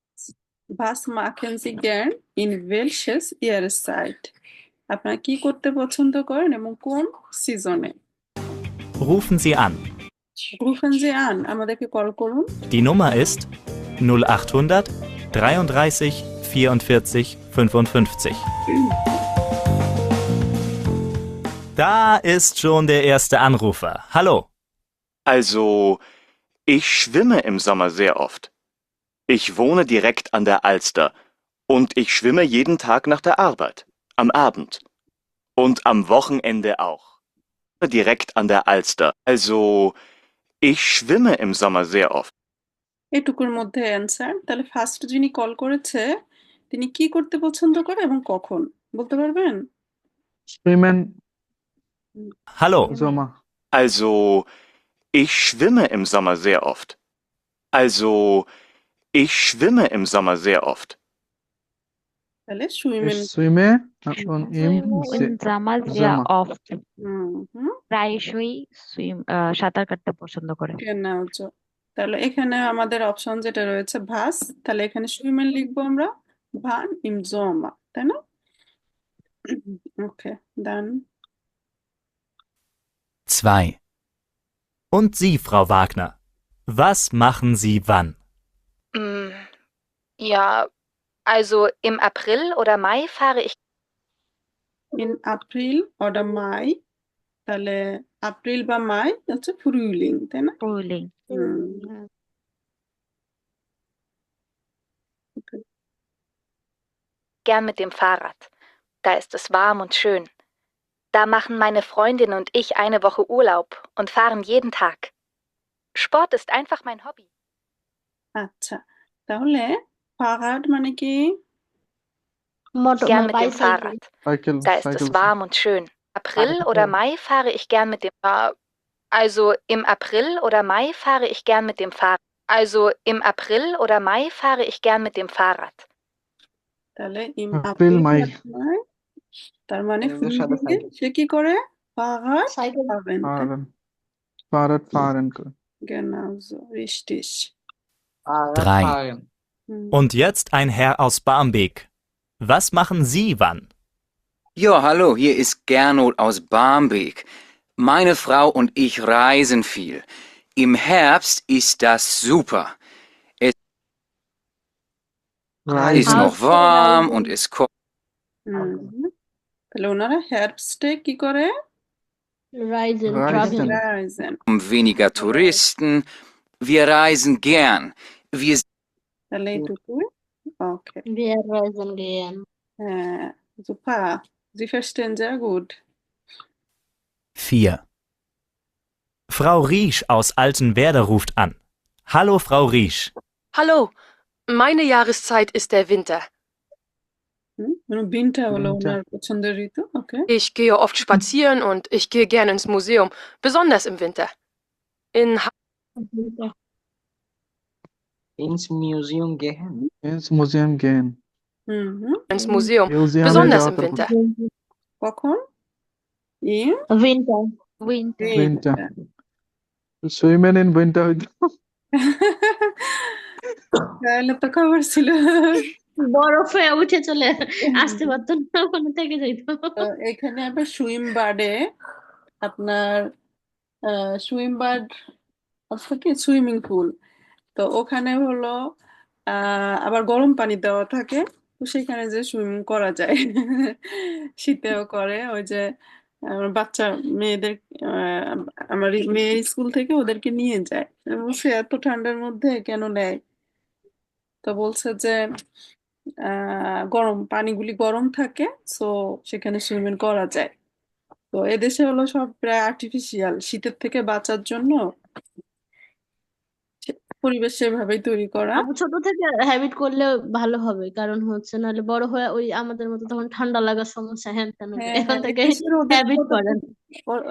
Speaker 2: was machen Sie gern in welches Jahreszeit? আপনারা কি করতে পছন্দ করেন এবং কোন সিজনে?
Speaker 9: Rufen Sie an.
Speaker 2: Rufen Sie an, আমাদেরকে কল করুন।
Speaker 9: Die Nummer ist 0800 33 44 55. Da ist schon der erste Anrufer. Hallo.
Speaker 10: Also, ich schwimme im Sommer sehr oft. Ich wohne direkt an der Alster und ich schwimme jeden Tag nach der Arbeit, am Abend und am Wochenende auch. Direkt an der Alster. Also, ich schwimme im Sommer sehr oft.
Speaker 2: এটুকুর মধ্যে answer. তাহলে first যিনি call করেছে তিনি কি করতে পছন্দ করে এবং কখন বলতে পারবেন?
Speaker 6: Schwimmen,
Speaker 9: Hallo.
Speaker 6: Sommer.
Speaker 10: Also, ich schwimme im Sommer sehr oft. Also, ich schwimme im Sommer sehr oft.
Speaker 2: তাহলে সুইমেন।
Speaker 6: Ich schwimme und im
Speaker 5: Im Sommer sehr
Speaker 6: Sommer.
Speaker 5: oft প্রায়শই সাঁতার কাটতে পছন্দ করে।
Speaker 2: genau so। তাহলে এখানে আমাদের অপশন যেটা রয়েছে ভাস, তাহলে এখানে সুইমেন লিখবো আমরা ভান ইম জমা, তাই না? ওকে, ডান।
Speaker 9: 2. Und Sie, Frau Wagner, was machen Sie wann?
Speaker 11: Ja, also im April oder Mai fahre ich
Speaker 2: in April or my, তাহলে এপ্রিল বা মাই হচ্ছে ফ্রুইলিং, তাই না?
Speaker 5: Frühling.
Speaker 2: Okay.
Speaker 11: gern mit dem Fahrrad. Da ist es warm und schön. Da machen meine Freundin und ich eine Woche Urlaub und fahren jeden Tag. Sport ist einfach mein Hobby.
Speaker 2: আচ্ছা, তাহলে ফারাদ মানে কি?
Speaker 11: Gern mit dem Fahrrad.
Speaker 6: Cycle,
Speaker 11: Da ist es
Speaker 6: cycle.
Speaker 11: warm und schön. April oder Mai fahre ich gern mit dem Also im April oder Mai fahre ich gern mit dem Fahrrad. Also im April oder Mai fahre ich gern mit dem Fahrrad.
Speaker 2: তাহলে ইম
Speaker 6: April,
Speaker 2: April
Speaker 6: মাই।
Speaker 2: মাই, তার মানে
Speaker 3: এর সাথে
Speaker 2: ফ্রুইলিং সে কি করে? Farad fahren,
Speaker 6: Fahren. Fahrrad fahren können.
Speaker 2: genau so, richtig।
Speaker 3: Fahrrad
Speaker 9: 3.
Speaker 3: fahren.
Speaker 9: Und jetzt ein Herr aus Barmbek. Was machen Sie wann?
Speaker 12: Ja, hallo, hier ist Gernot aus Barmbek. Meine Frau und ich reisen viel. Im Herbst ist das super. Es ist
Speaker 3: rising
Speaker 12: noch
Speaker 7: outdoor
Speaker 12: warm und
Speaker 7: rising
Speaker 12: es kommt
Speaker 2: হুম তাহলে ওনারা হেrbstে কি করে
Speaker 7: Ryzen travel
Speaker 6: Ryzen
Speaker 2: Ryzen
Speaker 12: weniger Touristen. Wir reisen gern. Wir
Speaker 2: তাহলে এইটুকু ওকে
Speaker 7: Wir reisen gern.
Speaker 2: হ্যাঁ super Sie verstehen sehr gut
Speaker 9: 4. Frau Riesch aus Altenwerder ruft an. Hallo, Frau Riesch.
Speaker 13: Hallo, meine Jahreszeit ist der Winter.
Speaker 2: বিনটা হলো
Speaker 6: বিনটা
Speaker 2: ওনার পছন্দের ঋতু ওকে
Speaker 13: Ich gehe oft spazieren und ich gehe gerne ins Museum, besonders im Winter. In
Speaker 3: ইনস museum গেহেন
Speaker 6: ইন্স museum গেন
Speaker 2: হুম হুম
Speaker 13: ins Museum,
Speaker 6: মিউজিয়ামে
Speaker 13: besonders
Speaker 6: যাওয়া
Speaker 13: im
Speaker 6: তারপর
Speaker 13: Winter.
Speaker 2: কখন ইন
Speaker 7: Winter.
Speaker 5: উইন্টার
Speaker 6: উইন্টার
Speaker 2: winter
Speaker 6: সুইমেন ইন উইন্টার হইতো
Speaker 2: তাহলে তো খবর ছিল
Speaker 7: বরফে উঠে চলে আসতে পারতো না ওখানে থেকে যাইতো
Speaker 2: তো এখানে আবার সুইম বার্ডে আপনার সুইম বার্ড অর্থ কি সুইমিং পুল তো ওখানে হলো আবার গরম পানি দেওয়া থাকে তো সেখানে যে সুইমিং করা যায় শীতেও করে ওই যে আমার বাচ্চা মেয়েদের আহ, আমার মেয়ের স্কুল থেকে ওদেরকে নিয়ে যায় আমি বলছি এত ঠান্ডার মধ্যে কেন নেয় তো বলছে যে গরম পানিগুলি গরম থাকে সো সেখানে সুইমিং করা যায় তো এদেশে হলো সব প্রায় আর্টিফিশিয়াল শীতের থেকে বাঁচার জন্য পরিবেশ সেভাবেই তৈরি করা
Speaker 7: আপু ছোট থেকে হ্যাবিট করলে ভালো হবে কারণ হচ্ছে নাহলে বড় হয়ে ওই আমাদের মতো তখন ঠান্ডা লাগার সমস্যা হ্যান তেন হবে।
Speaker 2: হ্যাঁ
Speaker 7: এখন
Speaker 2: হ্যাঁ
Speaker 7: থেকে
Speaker 2: এদেশের ওদের
Speaker 7: হ্যাবিট
Speaker 2: অতটা
Speaker 7: করেন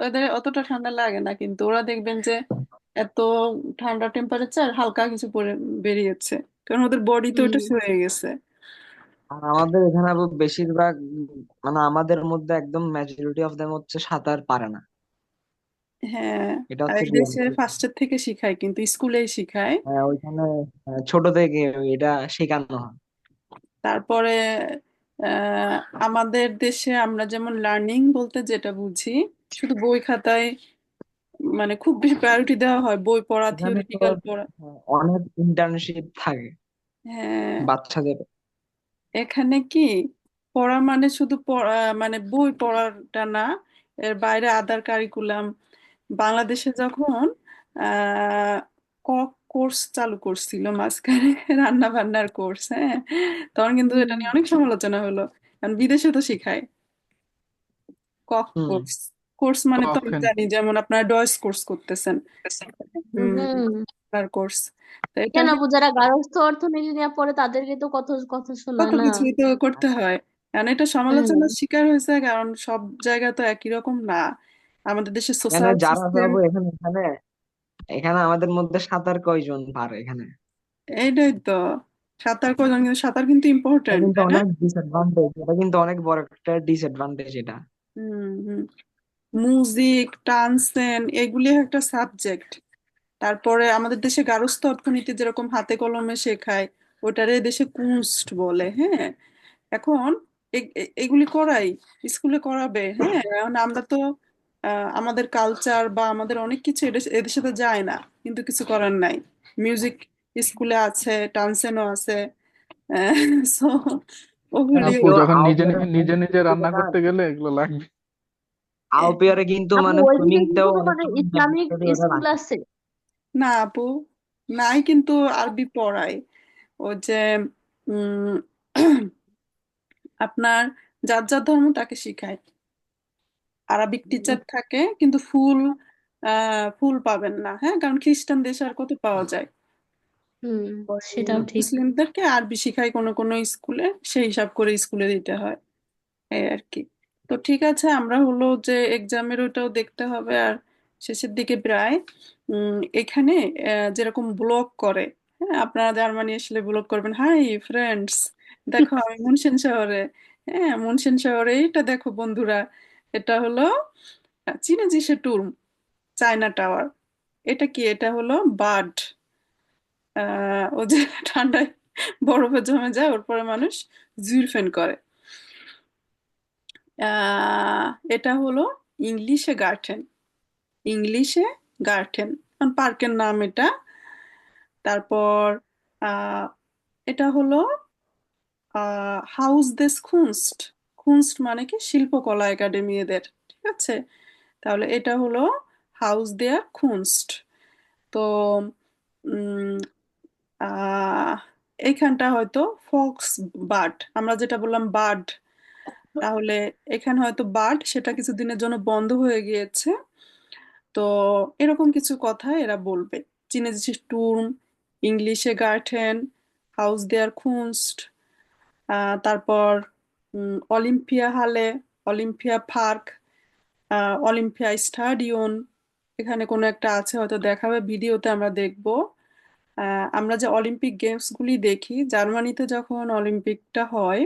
Speaker 2: ওদের অতটা ঠান্ডা লাগে না কিন্তু ওরা দেখবেন যে এত ঠান্ডা টেম্পারেচার হালকা কিছু পরে বেরিয়েছে কারণ ওদের বডি তো ওটা হয়ে গেছে
Speaker 3: আর আমাদের এখানে আবার বেশিরভাগ মানে আমাদের মধ্যে একদম মেজরিটি অফ দেম হচ্ছে সাঁতার পারে না
Speaker 2: হ্যাঁ
Speaker 3: এটা
Speaker 2: আর
Speaker 3: হচ্ছে
Speaker 2: এই দেশে
Speaker 3: রিয়ালিটি
Speaker 2: ফার্স্টের থেকে শিখায় কিন্তু স্কুলেই শিখায়
Speaker 3: হ্যাঁ ওইখানে ছোট থেকে এটা শেখানো হয়
Speaker 2: তারপরে আহ আমাদের দেশে আমরা যেমন লার্নিং বলতে যেটা বুঝি শুধু বই খাতায় মানে খুব বেশি প্রায়োরিটি দেওয়া হয় বই পড়া
Speaker 3: এখানে তো
Speaker 2: থিওরিটিক্যাল পড়া
Speaker 3: অনেক ইন্টার্নশিপ থাকে
Speaker 2: হ্যাঁ
Speaker 3: বাচ্চাদের
Speaker 2: এখানে কি পড়া মানে শুধু পড়া মানে বই পড়াটা না এর বাইরে আদার কারিকুলাম বাংলাদেশে যখন আহ কক কোর্স চালু করছিল মাঝখানে রান্না বান্নার কোর্স হ্যাঁ তখন কিন্তু এটা নিয়ে অনেক সমালোচনা হলো কারণ বিদেশে তো শেখায় কক
Speaker 3: হুম
Speaker 2: কোর্স কোর্স মানে তো আমি
Speaker 6: কখন
Speaker 2: জানি যেমন আপনারা ডয়েস কোর্স করতেছেন কোর্স তো এটা
Speaker 7: কেন আপু যারা গার্হস্থ্য অর্থনীতি নিয়ে পড়ে তাদেরকে তো কত কথা
Speaker 2: কত
Speaker 7: শোনায় না
Speaker 2: কিছুই তো করতে হয় কারণ এটা সমালোচনার শিকার হয়েছে কারণ সব জায়গা তো একই রকম না আমাদের দেশের
Speaker 3: এখানে
Speaker 2: সোশ্যাল
Speaker 3: যারা
Speaker 2: সিস্টেম
Speaker 3: যাবো এখানে এখানে এখানে আমাদের মধ্যে সাঁতার কয়জন পারে এখানে
Speaker 2: এইটাই তো সাঁতার কজন কিন্তু সাঁতার কিন্তু
Speaker 3: এটা
Speaker 2: ইম্পর্টেন্ট
Speaker 3: কিন্তু
Speaker 2: তাই না
Speaker 3: অনেক ডিসঅ্যাডভান্টেজ এটা কিন্তু অনেক বড় একটা ডিসঅ্যাডভান্টেজ এটা
Speaker 2: হুম মিউজিক টানসেন এগুলি একটা সাবজেক্ট তারপরে আমাদের দেশে গার্হস্থ্য অর্থনীতি যেরকম হাতে কলমে শেখায় ওটারে দেশে কুনস্ট বলে হ্যাঁ এখন এগুলি করাই স্কুলে করাবে হ্যাঁ এখন আমরা তো আমাদের কালচার বা আমাদের অনেক কিছু এদের সাথে যায় না কিন্তু কিছু করার নাই মিউজিক স্কুলে আছে টানসেনও আছে সো ওগুলি
Speaker 6: আপু
Speaker 3: আমিও
Speaker 6: যখন নিজে
Speaker 3: আউটডোরে
Speaker 6: নিজে নিজে রান্না
Speaker 3: না
Speaker 6: করতে গেলে এগুলো লাগবে
Speaker 3: আউটডোরে কিন্তু
Speaker 7: আপু
Speaker 3: মানে
Speaker 7: ওইদিকে
Speaker 3: সুইমিং
Speaker 7: কি
Speaker 3: তেও
Speaker 7: কোনো
Speaker 3: অনেক
Speaker 7: মানে
Speaker 3: সময়
Speaker 7: ইসলামিক
Speaker 3: ম্যান্ডেটরি ওটা
Speaker 7: স্কুল
Speaker 3: রাখে
Speaker 7: আছে
Speaker 2: না আপু নাই কিন্তু আরবি পড়ায় ও যে উম আপনার যার যার ধর্ম তাকে শিখায় আরবিক টিচার থাকে কিন্তু ফুল ফুল পাবেন না হ্যাঁ কারণ খ্রিস্টান দেশে আর কত পাওয়া যায়
Speaker 7: সেটাও ঠিক
Speaker 2: মুসলিমদেরকে আরবি শিখায় কোনো কোনো স্কুলে সেই হিসাব করে স্কুলে দিতে হয় এই আর কি তো ঠিক আছে আমরা হলো যে এক্সামের ওটাও দেখতে হবে আর শেষের দিকে প্রায় এখানে যেরকম ব্লগ করে হ্যাঁ আপনারা জার্মানি আসলে ব্লগ করবেন হাই ফ্রেন্ডস দেখো আমি মুনশন শহরে হ্যাঁ মুনশন শহরে এইটা দেখো বন্ধুরা এটা হলো চীনে জিসে টুর্ম চায়না টাওয়ার এটা কি এটা হলো বার্ড ও যে ঠান্ডায় বরফে জমে যায় ওর পরে মানুষ জুলফেন করে এটা হলো ইংলিশে গার্টেন। ইংলিশে গার্টেন, পার্কের নাম এটা। তারপর আহ, এটা হলো হাউস দেস খুনস্ট। খুনস্ট মানে কি শিল্পকলা একাডেমি এদের, ঠিক আছে? তাহলে এটা হলো হাউস দেয়ার খুনস্ট। তো উম, আহ, এইখানটা হয়তো ফক্স বার্ড, আমরা যেটা বললাম বার্ড, তাহলে এখানে হয়তো বার্ড সেটা কিছুদিনের জন্য বন্ধ হয়ে গিয়েছে। তো এরকম কিছু কথা এরা বলবে। চিনেছি টুর্ম, ইংলিশে গার্টেন, হাউস দেয়ার খুনস্ট, তারপর অলিম্পিয়া হালে, অলিম্পিয়া পার্ক, অলিম্পিয়া স্টাডিয়ন, এখানে কোনো একটা আছে হয়তো দেখাবে ভিডিওতে, আমরা দেখব। আমরা যে অলিম্পিক গেমসগুলি দেখি, জার্মানিতে যখন অলিম্পিকটা হয়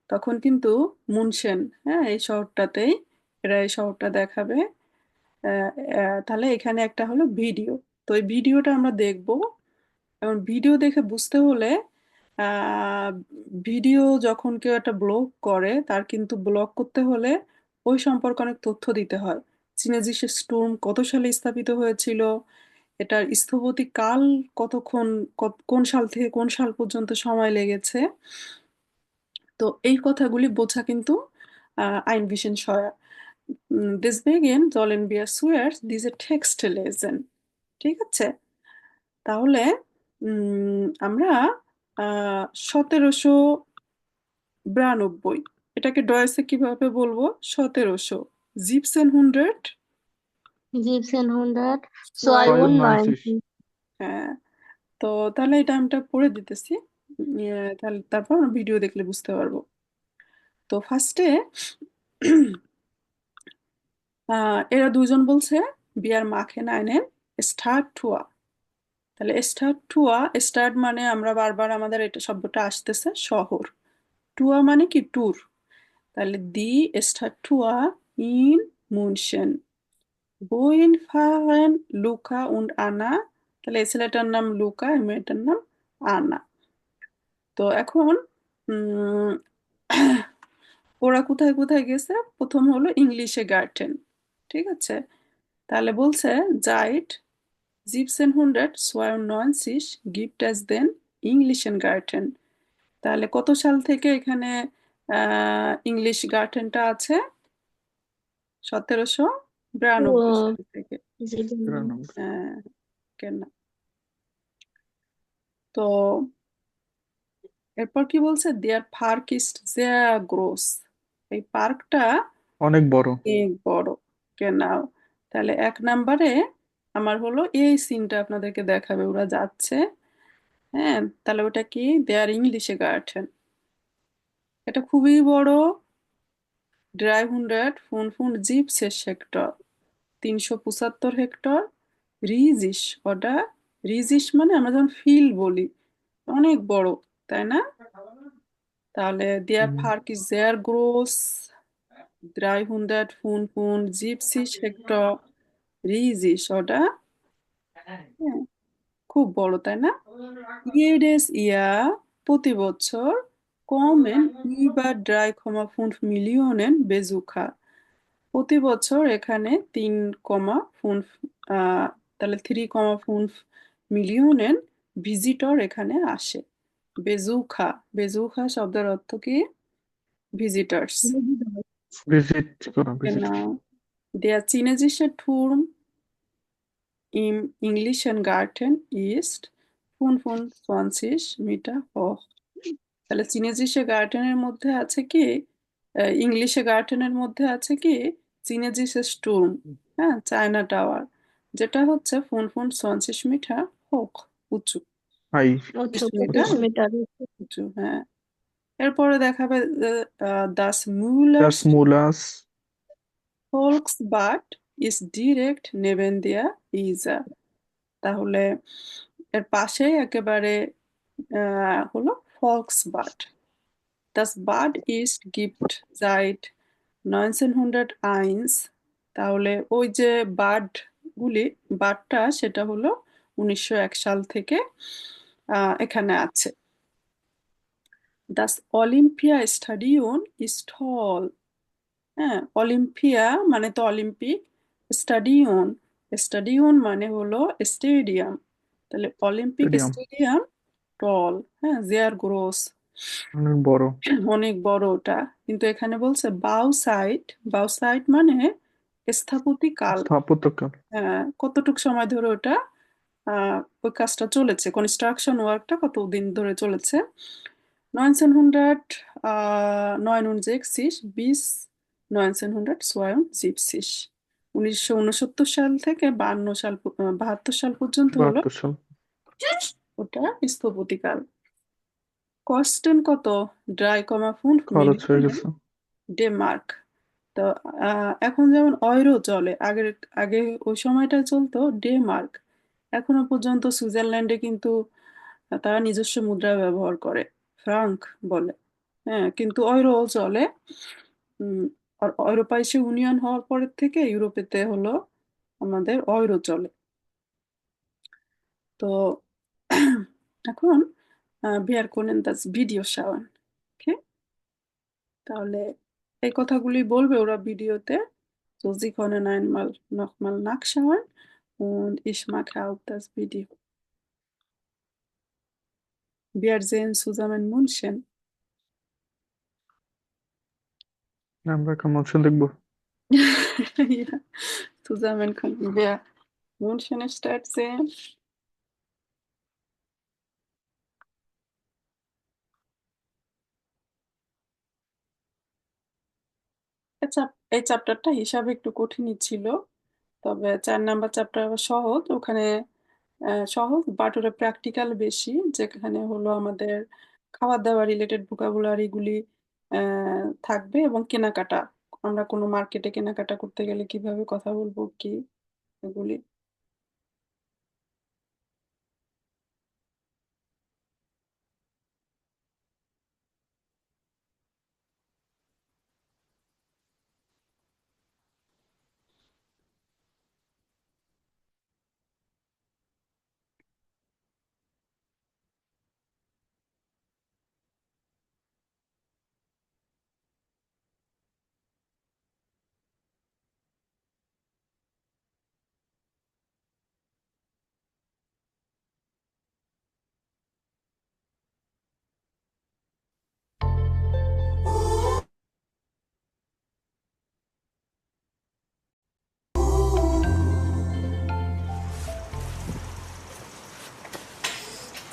Speaker 2: তখন কিন্তু মুনশেন, হ্যাঁ, এই শহরটাতেই এরা এই শহরটা দেখাবে। তাহলে এখানে একটা হলো ভিডিও। তো এই ভিডিওটা আমরা দেখব, এবং ভিডিও দেখে বুঝতে হলে আহ, ভিডিও যখন কেউ একটা ব্লগ করে তার কিন্তু ব্লগ করতে হলে ওই সম্পর্কে অনেক তথ্য দিতে হয়। চিনেজিস স্টোর্ম কত সালে স্থাপিত হয়েছিল, এটার স্থপতি কাল কতক্ষণ, কোন সাল থেকে কোন সাল পর্যন্ত সময় লেগেছে। তো এই কথাগুলি বোঝা কিন্তু ein bisschen scheuer. Deswegen sollen wir zuerst diese Texte lesen. ঠিক আছে? তাহলে আমরা 1792, এটাকে ডয়েসে কিভাবে বলবো? 1700, 1700,
Speaker 7: 1792।
Speaker 2: হ্যাঁ। তো তাহলে এই টাইমটা পড়ে দিতেছি, তাহলে তারপর ভিডিও দেখলে বুঝতে পারবো। তো ফার্স্টে এরা দুজন বলছে বিয়ার মাখেন আইনেন স্টার্ট টুয়া। তাহলে স্টার্ট টুয়া, স্টার্ট মানে আমরা বারবার আমাদের এটা শব্দটা আসতেছে শহর, টুয়া মানে কি ট্যুর। তাহলে দি স্টার্ট টুয়া ইন মুনশেন, বোইন ফারেন লুকা উন্ড আনা। তাহলে এই ছেলেটার নাম লুকা, এই মেয়েটার নাম আনা। তো এখন উম, ওরা কোথায় কোথায় গেছে? প্রথম হলো ইংলিশে গার্টেন, ঠিক আছে? তাহলে বলছে জাইট 1792 gibt es den englischen Garten। তাহলে কত সাল থেকে এখানে ইংলিশ গার্ডেনটা আছে? 1792 সাল থেকে। হ্যাঁ, কেন? তো এরপর কি বলছে? দেয়ার পার্ক ইজ sehr groß। এই পার্কটা
Speaker 6: অনেক বড়।
Speaker 2: অনেক বড়। কেন? তাহলে 1 নম্বরে আমার হলো এই সিনটা আপনাদেরকে দেখাবে, ওরা যাচ্ছে, হ্যাঁ, তাহলে ওটা কি? দেয়ার ইংলিশে গার্ডেন, এটা খুবই বড়। 375 হেক্টর, 375 হেক্টর। রিজিস ওটা, রিজিস মানে আমরা যখন ফিল বলি, অনেক বড়, তাই না? তাহলে there park is sehr groß, 375 hectare, রিজিস ওটা, হ্যাঁ, খুব বড়, তাই না? jedes Jahr, প্রতি বছর, kommen über 3,5 Millionen Besucher। প্রতি বছর এখানে 3,5, তাহলে 3,5 মিলিয়নের ভিজিটর এখানে আসে। বেজুখা, বেজুখা শব্দের অর্থ কি? ভিজিটার্স।
Speaker 6: ভিজিট করা, visit.
Speaker 2: Genau. Der chinesische Turm im englischen Garten ist 25 মিটার hoch। তাহলে চিনেজিসে গার্ডেনের মধ্যে আছে কি, ইংলিশে গার্ডেনের মধ্যে আছে কি চিনেজিসে স্টুর্ম, হ্যাঁ, চায়না টাওয়ার, যেটা হচ্ছে 25 মিটার হোক, উঁচু,
Speaker 6: হাই।
Speaker 2: 25 মিটার উঁচু, হ্যাঁ। এরপরে দেখাবে দাস মুলার
Speaker 6: Das Mulas
Speaker 2: Volksbad ist direkt neben der Isar। তাহলে এর পাশেই একেবারে হলো ফক্সবাড। Das Bad ist gibt seit 1901। তাহলে ওই যে বাডটা সেটা হলো 1901 সাল থেকে এখানে আছে। Das Olympiastadion ist tall। হ্যাঁ, অলিম্পিয়া মানে তো অলিম্পিক, স্টাডিয়ন স্টাডিয়ন মানে হলো স্টেডিয়াম, তাহলে অলিম্পিক
Speaker 6: স্টেডিয়াম
Speaker 2: স্টেডিয়াম টল, হ্যাঁ, জিয়ার গ্রোস
Speaker 6: অনেক বড়।
Speaker 2: অনেক বড় ওটা, কিন্তু এখানে বলছে বাউ সাইট মানে স্থাপত্যিকাল,
Speaker 6: স্থাপত্যকাল।
Speaker 2: হ্যাঁ, কতটুক সময় ধরে ওটা ওই কাজটা চলেছে, কনস্ট্রাকশন ওয়ার্কটা কতদিন ধরে চলেছে। 1969 bis 1972, 1969 সাল থেকে 72 সাল পর্যন্ত হলো
Speaker 6: 72 সাল।
Speaker 2: ওটা স্থপতিকাল। কস্টেন কত, ড্রাই কমা ফুন্ড
Speaker 6: খরচ হয়ে গেছে।
Speaker 2: ডেমার্ক। তো এখন যেমন ইউরো চলে, আগে ওই সময়টা চলতো ডেমার্ক। এখনো পর্যন্ত সুইজারল্যান্ডে কিন্তু তারা নিজস্ব মুদ্রা ব্যবহার করে, ফ্রাঙ্ক বলে, হ্যাঁ, কিন্তু ইউরো চলে। আর ইউরোপাইসে ইউনিয়ন হওয়ার পরের থেকে ইউরোপেতে হলো আমাদের ইউরো চলে। তো এখন wir können das Video schauen, ওকে, তাহলে এই কথাগুলি বলবে ওরা ভিডিওতে। So, Sie können einmal nochmal nachschauen und ich mache auch das Video. Wir sehen zusammen München.
Speaker 6: আমরা এখন মনসুন দেখবো।
Speaker 2: Ja, zusammen könnten wir München Stadt sehen. এই চ্যাপ্টারটা হিসাবে একটু কঠিনই ছিল, তবে 4 নাম্বার চ্যাপ্টার আবার সহজ, ওখানে সহজ বাট ওটা প্র্যাকটিক্যাল বেশি, যেখানে হলো আমাদের খাবার দাবার রিলেটেড ভোকাবুলারিগুলি থাকবে এবং কেনাকাটা, আমরা কোনো মার্কেটে কেনাকাটা করতে গেলে কিভাবে কথা বলবো কি এগুলি।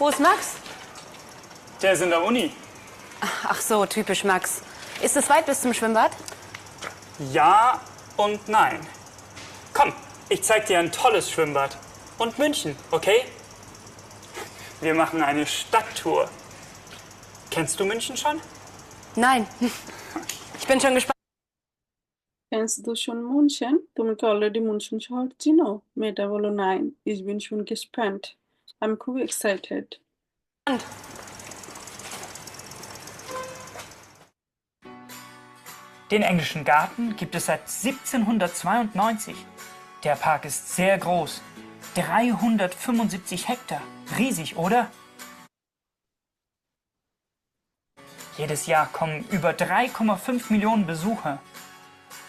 Speaker 14: Wo ist Max?
Speaker 15: Der ist in der Uni.
Speaker 14: Ach so, typisch Max. Ist es weit bis zum Schwimmbad?
Speaker 15: Ja und nein. Komm, ich zeig dir ein tolles Schwimmbad. Und München, okay? Wir machen eine Stadttour. Kennst du München schon?
Speaker 14: Nein. Ich bin schon gespannt.
Speaker 2: Kennst du schon München? তুমি কি already মুনশন শহর চিনো? মেয়েটা বলো nine, ich bin schon gespannt. আমি খুব excited.
Speaker 15: Den englischen Garten gibt es seit 1792. Der Park ist sehr groß. 375 Hektar. Riesig, oder? Jedes Jahr kommen über 3,5 Millionen Besucher.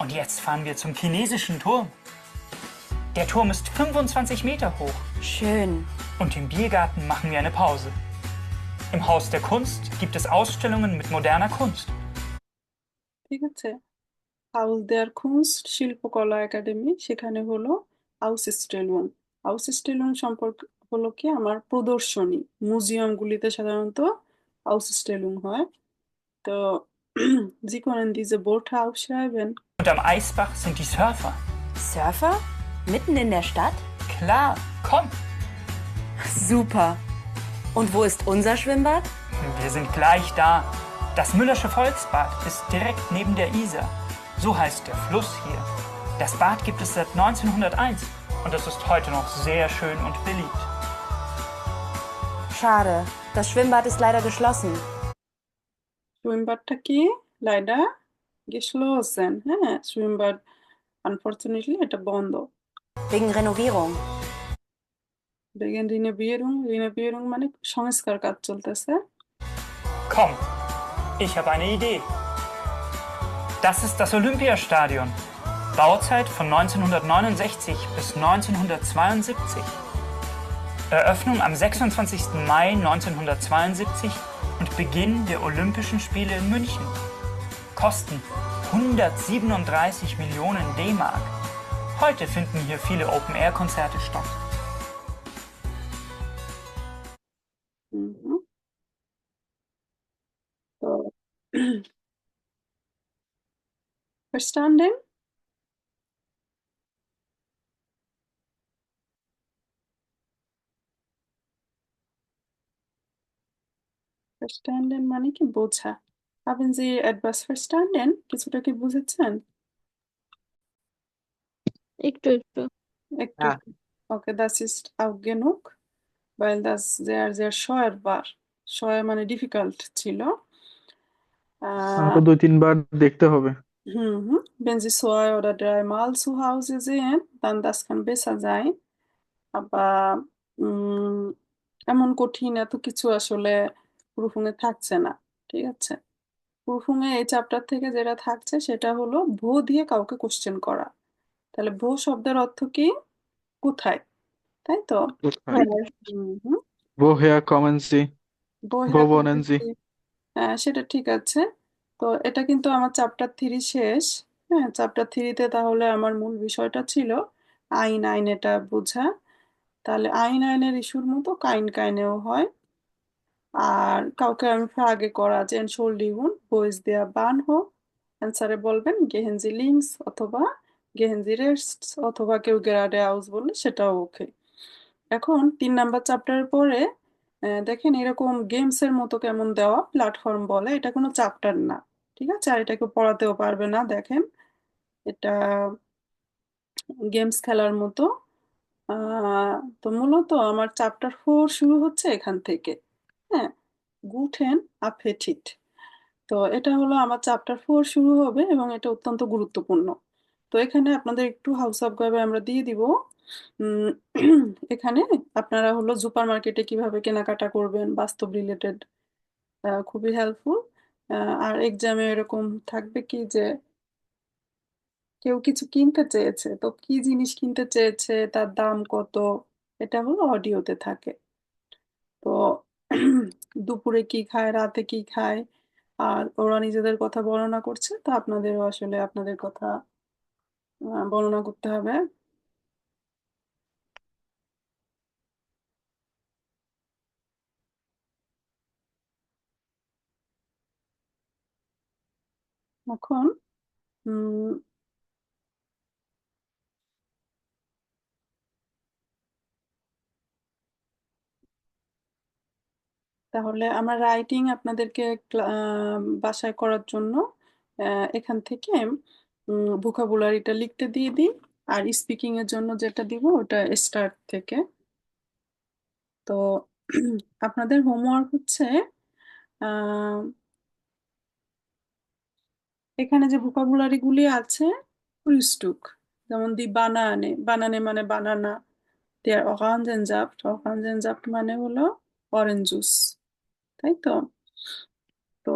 Speaker 15: Und jetzt fahren wir zum chinesischen Turm. Der Turm ist 25 Meter hoch.
Speaker 14: Schön.
Speaker 15: Und im Biergarten machen wir eine Pause. Im Haus der Kunst gibt es Ausstellungen mit moderner Kunst.
Speaker 2: ঠিক আছে, house there কুনস্ট শিল্পকলা academy, সেখানে হলো আউসস্টেলুন সম্পর্ক হলো কি আমার প্রদর্শনী, মিউজিয়ামগুলিতে সাধারণত আউসস্টেলুন হয়। তো Sie können diese Worte aufschreiben.
Speaker 15: Und am Eisbach sind die Surfer.
Speaker 14: Surfer? Mitten in der Stadt?
Speaker 15: Klar, komm.
Speaker 14: Super. Und wo ist unser Schwimmbad?
Speaker 15: Wir sind gleich da. Das Müllersche Volksbad ist direkt neben der Isar. So heißt der Fluss hier. Das Bad gibt es seit 1901 und es ist heute noch sehr schön und beliebt.
Speaker 14: Schade. Das Schwimmbad ist leider geschlossen.
Speaker 2: সুইমবারটা কি লাইডা geschlossen, হ্যাঁ, সুইমবার unfortunately এটা বন্ধ।
Speaker 14: Wegen Renovierung.
Speaker 2: wegen Renovierung মানে সংস্কার কাজ চলতেছে।
Speaker 15: Komm, ich habe eine Idee. Das ist das Olympiastadion. Bauzeit von 1969 bis 1972. Eröffnung am 26. Mai 1972 und Beginn der Olympischen Spiele in München. Kosten 137 Millionen D-Mark. Heute finden hier viele Open-Air-Konzerte statt.
Speaker 2: Mhm. So. Verstanden? Verstanden মানে কি বোঝা? Haben Sie etwas verstanden? কিছুটা কি বুঝেছেন?
Speaker 7: একটু একটু
Speaker 2: Ektu. Okay, das ist auch genug, weil das sehr, sehr schwer war. Schwer মানে difficult ছিল।
Speaker 6: আমাকে 2-3 বার দেখতে হবে।
Speaker 2: Wenn Sie 2 oder 3 Mal zu Hause sehen, dann das kann besser sein. Aber এমন কঠিন এত কিছু আসলে প্রুফিংয়ে থাকছে না। ঠিক আছে? প্রুফিংয়ে এই চ্যাপ্টার থেকে যেটা থাকছে সেটা হলো ভো দিয়ে কাউকে কোশ্চেন করা। তাহলে ভো শব্দের অর্থ কি? কোথায়? তাই তো?
Speaker 6: কোথায়?
Speaker 2: হুম।
Speaker 6: Woher kommen Sie? Wo
Speaker 2: Woher
Speaker 6: wohnen
Speaker 2: kommen
Speaker 6: Sie?
Speaker 2: Sie? হ্যাঁ, সেটা ঠিক আছে। তো এটা কিন্তু আমার চ্যাপ্টার 3 শেষ। হ্যাঁ, চ্যাপ্টার 3 তে তাহলে আমার মূল বিষয়টা ছিল আইন আইন এটা বোঝা। তাহলে আইন আইনের ইস্যুর মতো কাইন কাইনেও হয়। আর কাউকে আমি ফ্রাগে করা যে এনশোল্ডিগুন বয়েস দেয়া বান হোক অ্যান্সারে বলবেন গেহেনজি লিঙ্কস অথবা গেহেনজি রেস্ট অথবা কেউ গেরাডে হাউস বললে সেটাও ওকে। এখন 3 নাম্বার চ্যাপ্টারের পরে দেখেন এরকম গেমসের মতো কেমন দেওয়া প্ল্যাটফর্ম বলে এটা কোনো চ্যাপ্টার না। ঠিক আছে? আর এটা কেউ পড়াতেও পারবে না। দেখেন এটা গেমস খেলার মতো। তো মূলত আমার চ্যাপ্টার 4 শুরু হচ্ছে এখান থেকে। হ্যাঁ, গুটেন আপেটিট। তো এটা হলো আমার চ্যাপ্টার 4 শুরু হবে এবং এটা অত্যন্ত গুরুত্বপূর্ণ। তো এখানে আপনাদের একটু হাউস-অফ-ভাবে আমরা দিয়ে দিব। উম, এখানে আপনারা হলো সুপার মার্কেটে কিভাবে কেনাকাটা করবেন বাস্তব রিলেটেড খুবই হেল্পফুল। আর এক্সামে এরকম থাকবে কি যে কেউ কিছু কিনতে চেয়েছে তো কি জিনিস কিনতে চেয়েছে তার দাম কত এটা হলো অডিওতে থাকে। তো দুপুরে কি খায় রাতে কি খায় আর ওরা নিজেদের কথা বর্ণনা করছে তো আপনাদেরও আসলে আপনাদের কথা বর্ণনা করতে হবে। এখন উম, তাহলে আমার রাইটিং আপনাদেরকে বাসায় করার জন্য এখান থেকে ভোকাবুলারিটা লিখতে দিয়ে দিই আর স্পিকিং এর জন্য যেটা দিব ওটা স্টার্ট থেকে। তো আপনাদের হোমওয়ার্ক হচ্ছে আহ, এখানে যে ভোকাবুলারি গুলি আছে ফ্রুস্টুক যেমন দি বানানে বানানে মানে বানানা দেয়ার অরেঞ্জেনজাফট মানে হলো অরেঞ্জ জুস। তাই তো? তো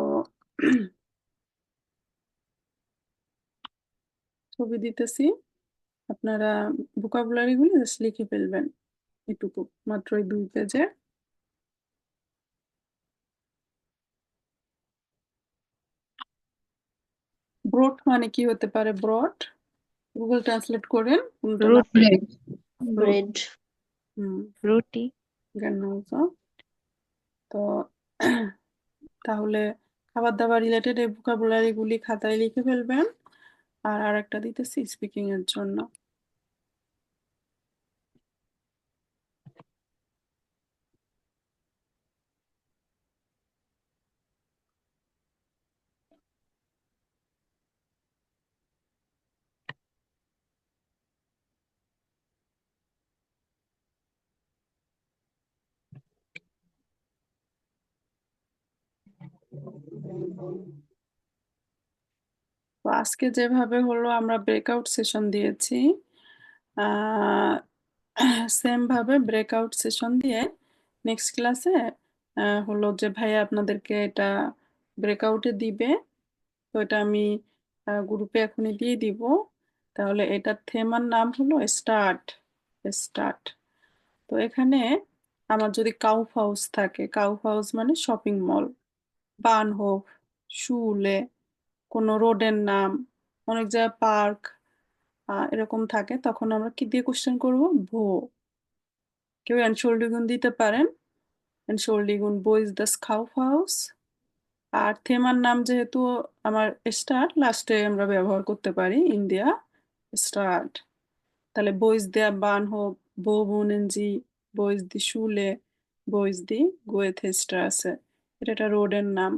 Speaker 2: ছবি দিতেছি আপনারা ভোকাবুলারি গুলি জাস্ট লিখে ফেলবেন এটুকু মাত্র এই 2 পেজে। ব্রড মানে কি হতে পারে? ব্রড গুগল ট্রান্সলেট করেন কোনটা না
Speaker 5: রুটি
Speaker 7: ব্রেড
Speaker 5: রুটি
Speaker 2: গান্নাউজা। তো তাহলে খাবার দাবার রিলেটেড এই ভোকাবুলারি গুলি খাতায় লিখে ফেলবেন। আর আরেকটা দিতেছি স্পিকিং এর জন্য। তো আজকে যেভাবে হলো আমরা ব্রেকআউট সেশন দিয়েছি সেম ভাবে ব্রেকআউট সেশন দিয়ে নেক্সট ক্লাসে হলো যে ভাইয়া আপনাদেরকে এটা ব্রেকআউটে দিবে। তো এটা আমি গ্রুপে এখনই দিয়ে দিব। তাহলে এটার থেমার নাম হলো স্টার্ট। স্টার্ট। তো এখানে আমার যদি কাউফহাউস থাকে, কাউফহাউস মানে শপিং মল, বানহোফ, শুলে, কোনো রোডের নাম, অনেক জায়গায় পার্ক এরকম থাকে, তখন আমরা কি দিয়ে কোশ্চেন করব? ভো। কেউ এনশোল্ডিগুন দিতে পারেন, এনশোল্ডিগুন বো ইজ দ্য কাউফহাউস। আর থেমার নাম যেহেতু আমার স্টার্ট, লাস্টে আমরা ব্যবহার করতে পারি ইন্ডিয়া স্টার্ট। তাহলে বইজ দেয়া বানহোফ, বো wohnen Sie, বইজ দি শুলে, বইজ দি গোয়েথেস্ট্রাসে। এটা একটা রোডের নাম।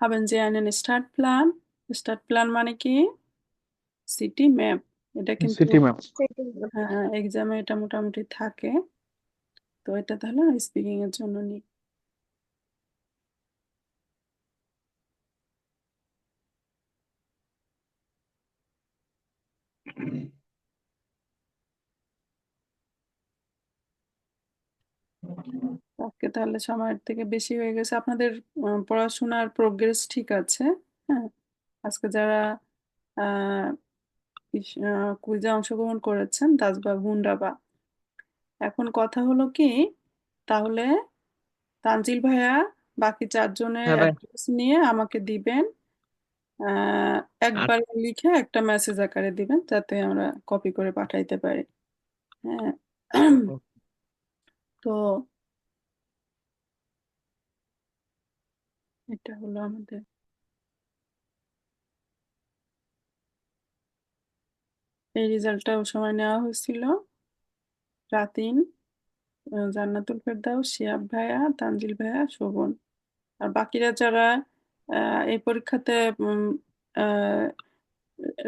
Speaker 2: haben Sie einen Startplan? স্টার্টপ্ল্যান মানে কি? City map. এটা কিন্তু
Speaker 6: সিটি ম্যাপ।
Speaker 2: হ্যাঁ, এক্সামে এটা মোটামুটি থাকে। তো এটা তাহলে স্পিকিং এর জন্য নিই। আজকে তাহলে সময়ের থেকে বেশি হয়ে গেছে। আপনাদের পড়াশোনার প্রোগ্রেস ঠিক আছে? হ্যাঁ, আজকে যারা কুইজে অংশগ্রহণ করেছেন, দাসবা গুন্ডাবা। এখন কথা হলো কি, তাহলে তানজিল ভাইয়া বাকি 4 জনের
Speaker 3: হ্যাঁ ভাই।
Speaker 2: অ্যাড্রেস নিয়ে আমাকে দিবেন। একবার লিখে একটা মেসেজ আকারে দিবেন, যাতে আমরা কপি করে পাঠাইতে পারি। হ্যাঁ। তো এটা হলো আমাদের এই রেজাল্টটা ওই সময় নেওয়া হয়েছিল। রাতিন, জান্নাতুল ফেরদাউস, শিহাব ভাইয়া, তানজিল ভাইয়া, শোভন। আর বাকিরা যারা এই পরীক্ষাতে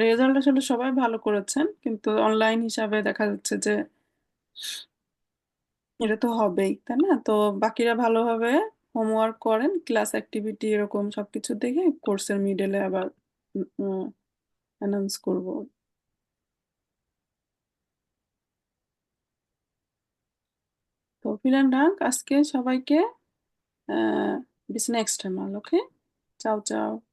Speaker 2: রেজাল্ট আসলে সবাই ভালো করেছেন, কিন্তু অনলাইন হিসাবে দেখা যাচ্ছে যে এটা তো হবেই, তাই না? তো বাকিরা ভালোভাবে হোমওয়ার্ক করেন, ক্লাস অ্যাক্টিভিটি এরকম সবকিছু দেখে কোর্সের মিডলে আবার অ্যানাউন্স করব। তো vielen Dank আজকে সবাইকে। bis nächste Mal, okay? Ciao, ciao.